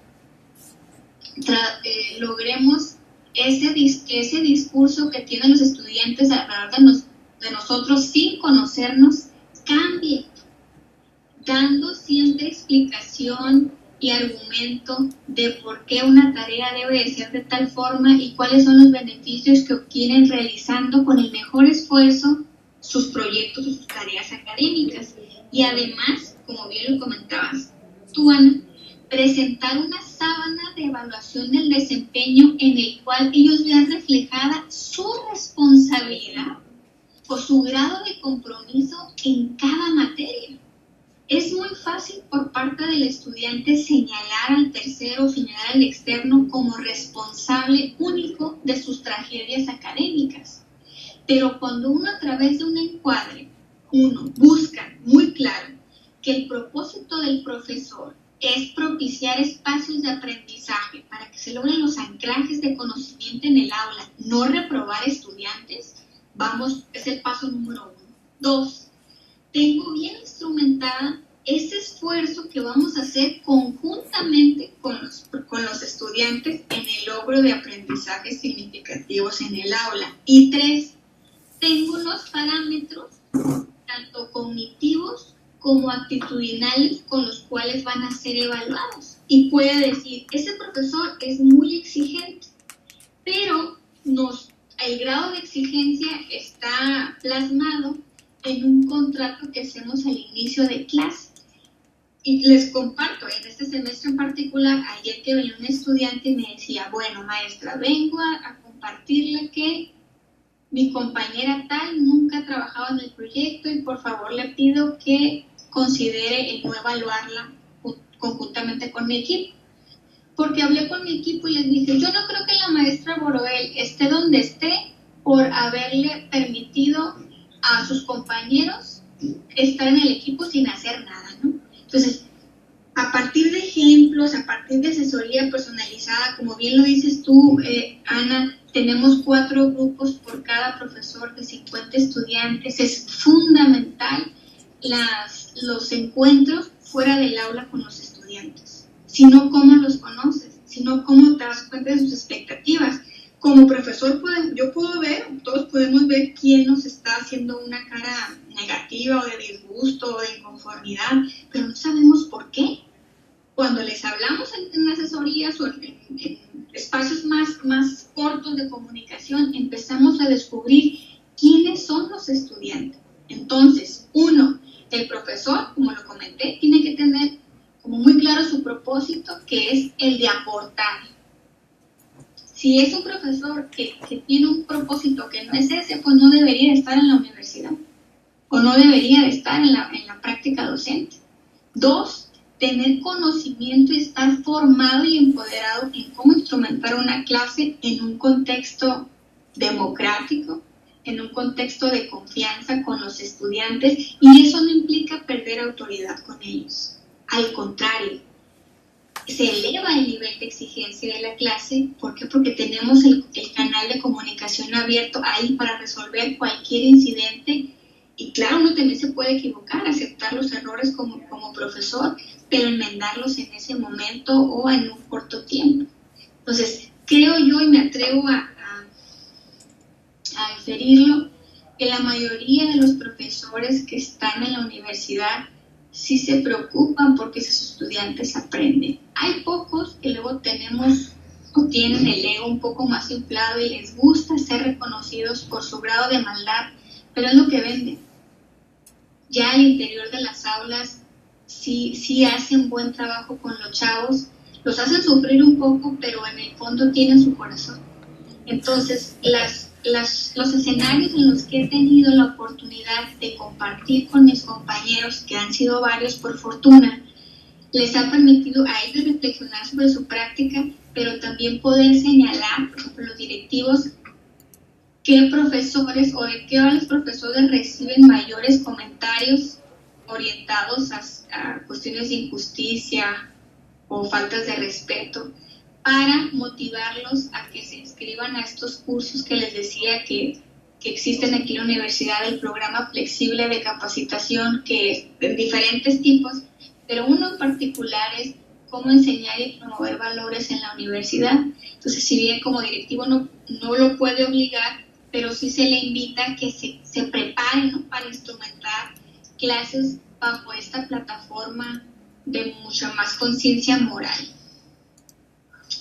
logremos ese discurso que tienen los estudiantes alrededor de nosotros sin conocernos cambie, dando siempre explicación y argumento de por qué una tarea debe de ser de tal forma y cuáles son los beneficios que obtienen realizando con el mejor esfuerzo sus proyectos o sus tareas académicas. Y además, como bien lo comentabas tú, Ana, presentar una sábana de evaluación del desempeño en el cual ellos vean reflejada su responsabilidad o su grado de compromiso en cada materia. es muy fácil por parte del estudiante señalar al tercero, señalar al externo como responsable único de sus tragedias académicas. Pero cuando uno a través de un encuadre, uno busca muy claro que el propósito del profesor es propiciar espacios de aprendizaje para que se logren los anclajes de conocimiento en el aula, no reprobar estudiantes, es el paso número 1. 2, tengo bien instrumentada ese esfuerzo que vamos a hacer conjuntamente con los estudiantes en el logro de aprendizajes significativos en el aula. Y 3, tengo los parámetros, tanto cognitivos como actitudinales, con los cuales van a ser evaluados. Y puede decir, ese profesor es muy exigente, pero el grado de exigencia está plasmado en un contrato que hacemos al inicio de clase. Y les comparto, en este semestre en particular, ayer que venía un estudiante y me decía, bueno, maestra, vengo a compartirle que mi compañera tal nunca ha trabajado en el proyecto y por favor le pido que considere el no evaluarla conjuntamente con mi equipo. Porque hablé con mi equipo y les dije, yo no creo que la maestra Boroel esté donde esté por haberle permitido a sus compañeros estar en el equipo sin hacer nada, ¿no? Entonces, a partir de ejemplos, a partir de asesoría personalizada, como bien lo dices tú, Ana, tenemos 4 grupos por cada profesor de 50 estudiantes. Es fundamental los encuentros fuera del aula con los estudiantes. Si no, ¿cómo los conoces? Si no, ¿cómo te das cuenta de sus expectativas? Como profesor, yo puedo ver, todos podemos ver quién nos está haciendo una cara negativa o de disgusto o de inconformidad, pero no sabemos por qué. Cuando les hablamos en asesorías o en espacios más cortos de comunicación, empezamos a descubrir quiénes son los estudiantes. Entonces, 1, el profesor, como lo comenté, tiene que tener como muy claro su propósito, que es el de aportar. Si es un profesor que tiene un propósito que no es ese, pues no debería estar en la universidad o no debería de estar en la práctica docente. 2, tener conocimiento y estar formado y empoderado en cómo instrumentar una clase en un contexto democrático, en un contexto de confianza con los estudiantes, y eso no implica perder autoridad con ellos. Al contrario, se eleva el nivel de exigencia de la clase. ¿Por qué? Porque tenemos el canal de comunicación abierto ahí para resolver cualquier incidente. Y claro, uno también se puede equivocar, aceptar los errores como profesor, pero enmendarlos en ese momento o en un corto tiempo. Entonces, creo yo, y me atrevo a inferirlo, que la mayoría de los profesores que están en la universidad sí se preocupan porque sus estudiantes aprenden. Hay pocos que luego tienen el ego un poco más inflado y les gusta ser reconocidos por su grado de maldad, pero es lo que venden. Ya al interior de las aulas sí hacen buen trabajo con los chavos, los hacen sufrir un poco, pero en el fondo tienen su corazón. Entonces, los escenarios en los que he tenido la oportunidad de compartir con mis compañeros, que han sido varios por fortuna, les ha permitido a ellos reflexionar sobre su práctica, pero también poder señalar, por ejemplo, los directivos, qué profesores o de qué hora los profesores reciben mayores comentarios orientados a cuestiones de injusticia o faltas de respeto, para motivarlos a que se inscriban a estos cursos que les decía que existen aquí en la universidad, el programa flexible de capacitación, que es de diferentes tipos, pero uno en particular es cómo enseñar y promover valores en la universidad. Entonces, si bien como directivo no lo puede obligar, pero sí se le invita a que se prepare, ¿no?, para instrumentar clases bajo esta plataforma de mucha más conciencia moral.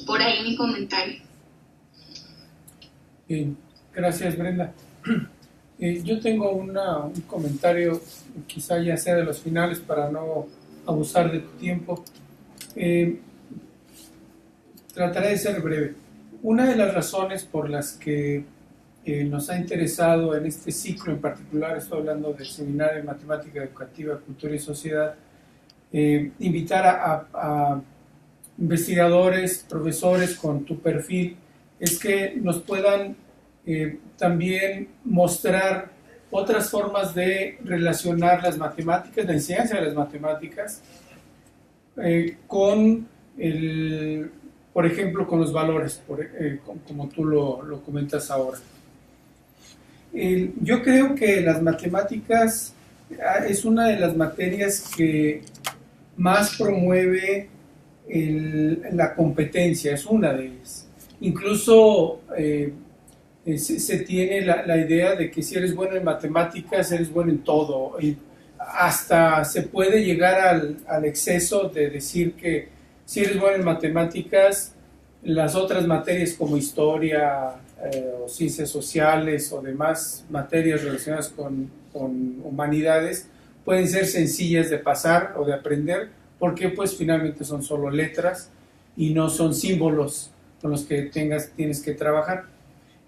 Por ahí mi comentario. Bien, gracias, Brenda. Yo tengo un comentario, quizá ya sea de los finales para no abusar de tu tiempo. Trataré de ser breve. Una de las razones por las que nos ha interesado en este ciclo en particular, estoy hablando del Seminario de Matemática Educativa, Cultura y Sociedad, invitar a investigadores, profesores con tu perfil, es que nos puedan también mostrar otras formas de relacionar las matemáticas, la enseñanza de las matemáticas, con por ejemplo, con los valores, como tú lo comentas ahora. Yo creo que las matemáticas es una de las materias que más promueve la competencia, es una de ellas. Incluso se tiene la idea de que si eres bueno en matemáticas, eres bueno en todo. Y hasta se puede llegar al exceso de decir que si eres bueno en matemáticas, las otras materias como historia o ciencias sociales o demás materias relacionadas con humanidades pueden ser sencillas de pasar o de aprender, porque pues finalmente son solo letras y no son símbolos con los que tienes que trabajar.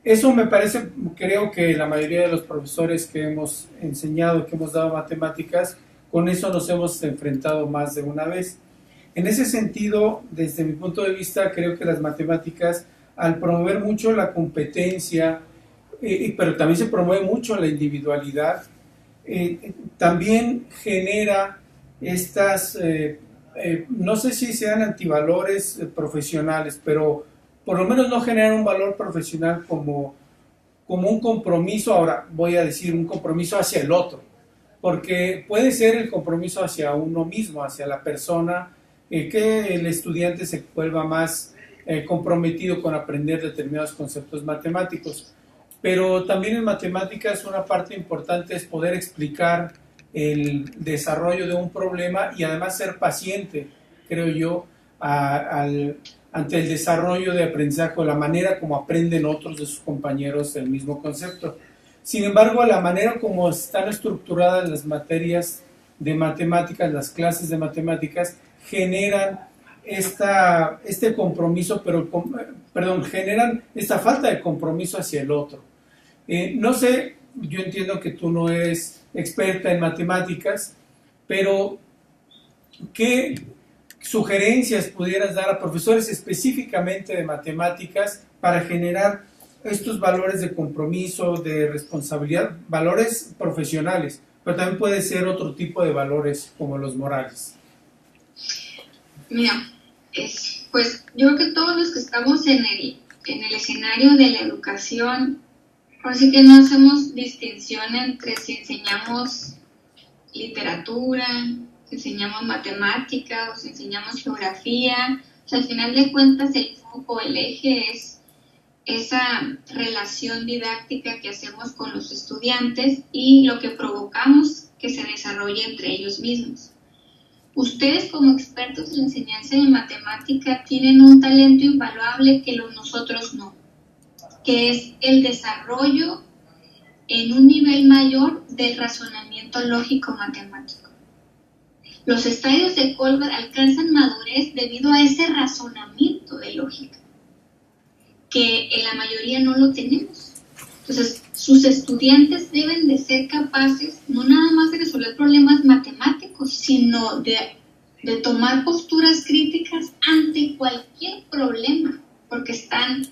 Eso me parece, creo que la mayoría de los profesores que hemos enseñado, que hemos dado matemáticas, con eso nos hemos enfrentado más de una vez. En ese sentido, desde mi punto de vista, creo que las matemáticas, al promover mucho la competencia, pero también se promueve mucho la individualidad, también genera estas, no sé si sean antivalores profesionales, pero por lo menos no generan un valor profesional como un compromiso. Ahora voy a decir un compromiso hacia el otro, porque puede ser el compromiso hacia uno mismo, hacia la persona, que el estudiante se vuelva más comprometido con aprender determinados conceptos matemáticos. Pero también en matemáticas una parte importante es poder explicar el desarrollo de un problema y además ser paciente, creo yo, ante el desarrollo de aprendizaje o la manera como aprenden otros de sus compañeros el mismo concepto. Sin embargo, la manera como están estructuradas las materias de matemáticas, las clases de matemáticas, generan este compromiso, generan esta falta de compromiso hacia el otro. No sé, yo entiendo que tú no eres experta en matemáticas, pero ¿qué sugerencias pudieras dar a profesores específicamente de matemáticas para generar estos valores de compromiso, de responsabilidad, valores profesionales, pero también puede ser otro tipo de valores como los morales? Mira, pues yo creo que todos los que estamos en el escenario de la educación, así que no hacemos distinción entre si enseñamos literatura, si enseñamos matemática o si enseñamos geografía. O sea, al final de cuentas el foco, el eje es esa relación didáctica que hacemos con los estudiantes y lo que provocamos que se desarrolle entre ellos mismos. Ustedes como expertos en la enseñanza de matemática tienen un talento invaluable que nosotros no, que es el desarrollo en un nivel mayor del razonamiento lógico matemático. Los estadios de Colbert alcanzan madurez debido a ese razonamiento de lógica, que en la mayoría no lo tenemos. Entonces, sus estudiantes deben de ser capaces no nada más de resolver problemas matemáticos, sino de tomar posturas críticas ante cualquier problema, porque están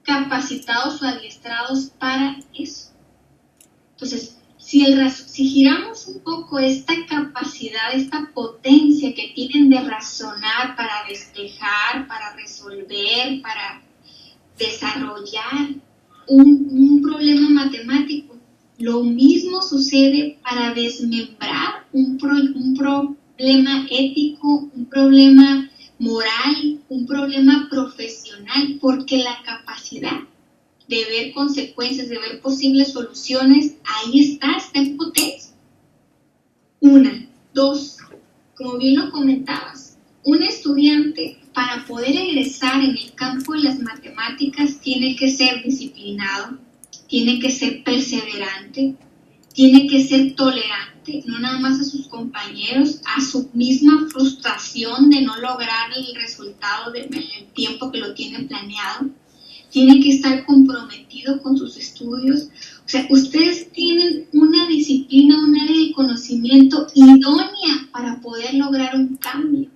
capacitados o adiestrados para eso. Entonces, si giramos un poco esta capacidad, esta potencia que tienen de razonar para despejar, para resolver, para desarrollar un problema matemático, lo mismo sucede para desmembrar un problema ético, un problema moral, un problema profesional, porque la capacidad de ver consecuencias, de ver posibles soluciones, ahí está en potencia. Una. Dos, como bien lo comentabas, un estudiante para poder egresar en el campo de las matemáticas tiene que ser disciplinado, tiene que ser perseverante, tiene que ser tolerante, no nada más a sus compañeros, a su misma frustración de no lograr el resultado en el tiempo que lo tienen planeado. Tiene que estar comprometido con sus estudios. O sea, ustedes tienen una disciplina, un área de conocimiento idónea para poder lograr un cambio.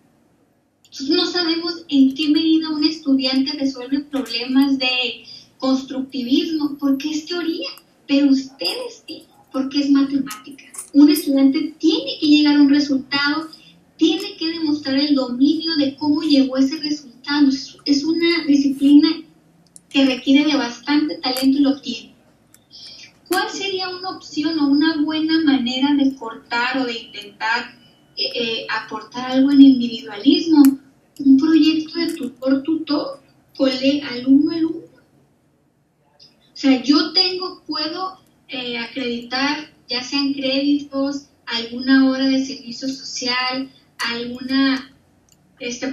Nosotros no sabemos en qué medida un estudiante resuelve problemas de constructivismo, porque es teoría, pero ustedes sí, porque es matemática. Un estudiante tiene que llegar a un resultado, tiene que demostrar el dominio de cómo llegó a ese resultado. Es una disciplina que requiere de bastante talento y lo tiene. ¿Cuál sería una opción o una buena manera de cortar o de intentar aportar algo en individualismo? Un proyecto de tutor-tutor, alumno-alumno. O sea, puedo acreditar, ya sean créditos, alguna hora de servicio social, alguna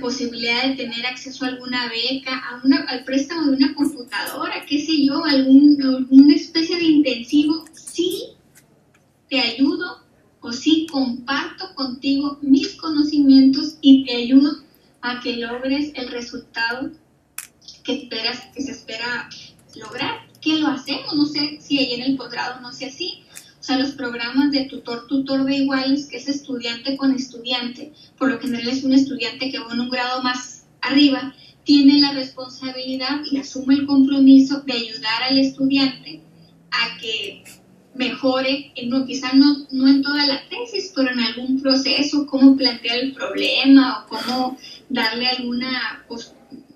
posibilidad de tener acceso a alguna beca, al préstamo de una computadora, qué sé yo, alguna especie de intensivo. Sí te ayudo o sí comparto contigo mis conocimientos y te ayudo a que logres el resultado que se espera lograr. ¿Qué lo hacemos? No sé si ahí en el posgrado no sea así. O sea, los programas de tutor de iguales, que es estudiante con estudiante, por lo general es un estudiante que va en un grado más arriba, tiene la responsabilidad y asume el compromiso de ayudar al estudiante a que mejore, quizá no en toda la tesis, pero en algún proceso, cómo plantear el problema o cómo darle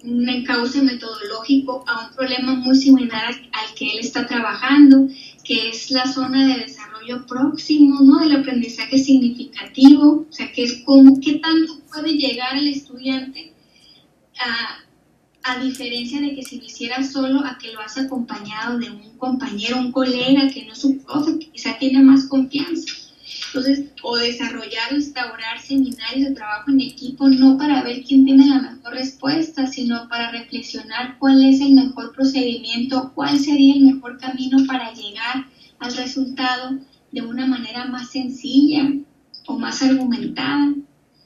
un encauce metodológico a un problema muy similar al que él está trabajando, que es la zona de desarrollo próximo, ¿no? Del aprendizaje significativo, o sea, que es qué tanto puede llegar el estudiante a diferencia de que si lo hiciera solo, a que lo hace acompañado de un compañero, un colega que no es su profe, que quizá tiene más confianza. Entonces, o desarrollar o instaurar seminarios de trabajo en equipo, no para ver quién tiene la mejor respuesta, sino para reflexionar cuál es el mejor procedimiento, cuál sería el mejor camino para llegar al resultado de una manera más sencilla o más argumentada.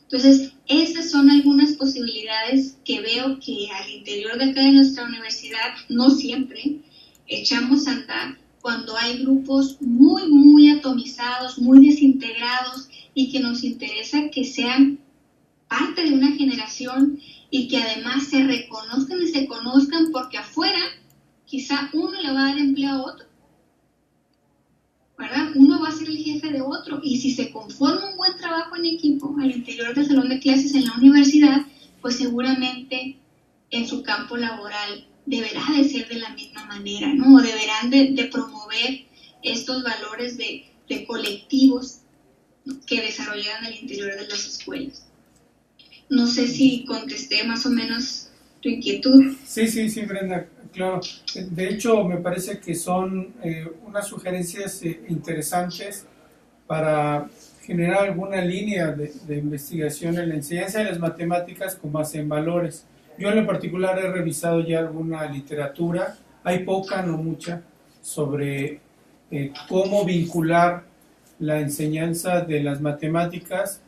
Entonces, esas son algunas posibilidades que veo que al interior de acá de nuestra universidad, no siempre, echamos a andar cuando hay grupos muy, muy atomizados, muy desintegrados y que nos interesa que sean parte de una generación y que además se reconozcan y se conozcan, porque afuera quizá uno le va a dar empleo a otro, ¿verdad? Uno va a ser el jefe de otro, y si se conforma un buen trabajo en equipo al interior del salón de clases en la universidad, pues seguramente en su campo laboral deberá de ser de la misma manera, ¿no? O deberán de promover estos valores de colectivos que desarrollan al interior de las escuelas. No sé si contesté más o menos tu inquietud. Sí, Brenda, claro. De hecho, me parece que son unas sugerencias interesantes para generar alguna línea de investigación en la enseñanza de las matemáticas con base en valores. Yo en lo particular he revisado ya alguna literatura, hay poca, no mucha, sobre cómo vincular la enseñanza de las matemáticas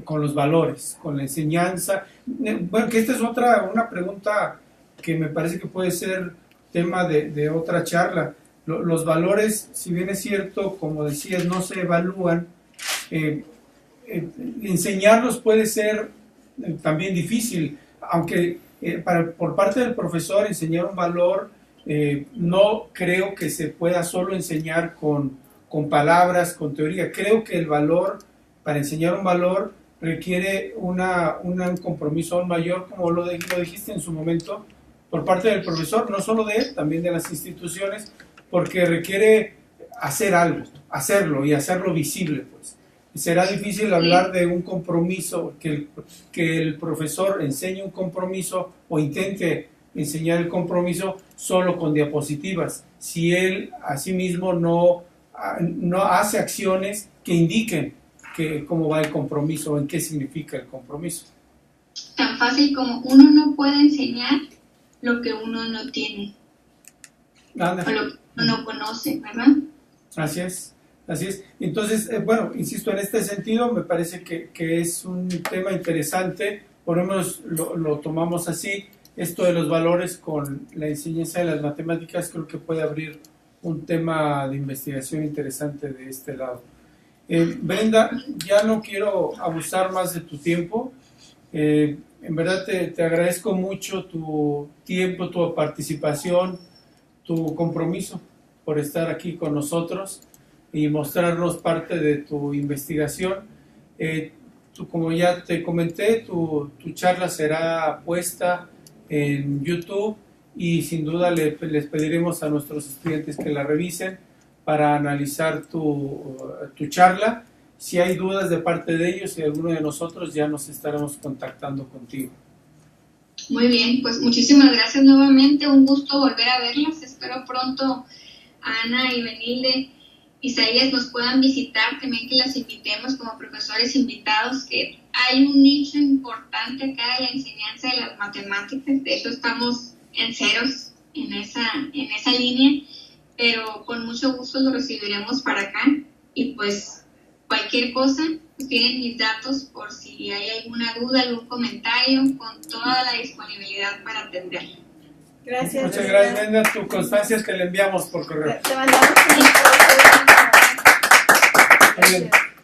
con los valores, con la enseñanza. Bueno, que esta es una pregunta que me parece que puede ser tema de otra charla. Los valores, si bien es cierto, como decías, no se evalúan, enseñarlos puede ser también difícil, aunque por parte del profesor enseñar un valor, no creo que se pueda solo enseñar con palabras, con teoría. Creo que el valor, para enseñar un valor, requiere un compromiso aún mayor, como lo dijiste en su momento, por parte del profesor, no solo de él, también de las instituciones, porque requiere hacer algo, hacerlo y hacerlo visible, pues. Será difícil hablar de un compromiso, que el profesor enseñe un compromiso o intente enseñar el compromiso solo con diapositivas, si él a sí mismo no hace acciones que indiquen cómo va el compromiso o en qué significa el compromiso. Tan fácil como uno no puede enseñar lo que uno no tiene, o lo que uno no conoce, ¿verdad? Así es. Entonces, bueno, insisto, en este sentido me parece que es un tema interesante, por lo menos lo tomamos así. Esto de los valores con la enseñanza de las matemáticas creo que puede abrir un tema de investigación interesante de este lado. Brenda, ya no quiero abusar más de tu tiempo. En verdad te agradezco mucho tu tiempo, tu participación, tu compromiso por estar aquí con nosotros y mostrarnos parte de tu investigación. Como ya te comenté, tu charla será puesta en YouTube y sin duda les pediremos a nuestros estudiantes que la revisen para analizar tu charla. Si hay dudas de parte de ellos y de alguno de nosotros, ya nos estaremos contactando contigo. Muy bien, pues muchísimas gracias nuevamente, un gusto volver a verlas. Espero pronto Ana y Benilde, Isaías nos puedan visitar, también que las invitemos como profesores invitados, que hay un nicho importante acá de la enseñanza de las matemáticas. De hecho estamos en ceros en esa línea, pero con mucho gusto lo recibiremos para acá. Y pues cualquier cosa, pues tienen mis datos por si hay alguna duda, algún comentario, con toda la disponibilidad para atenderlo. Gracias. Muchas gracias, Brenda. Tu constancia te la enviamos por correo. Te mandamos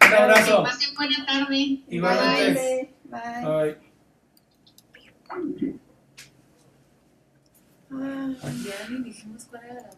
un abrazo. Que pasen buena tarde. Igualmente. Bye. Bye. Ya ni dijimos cuál era la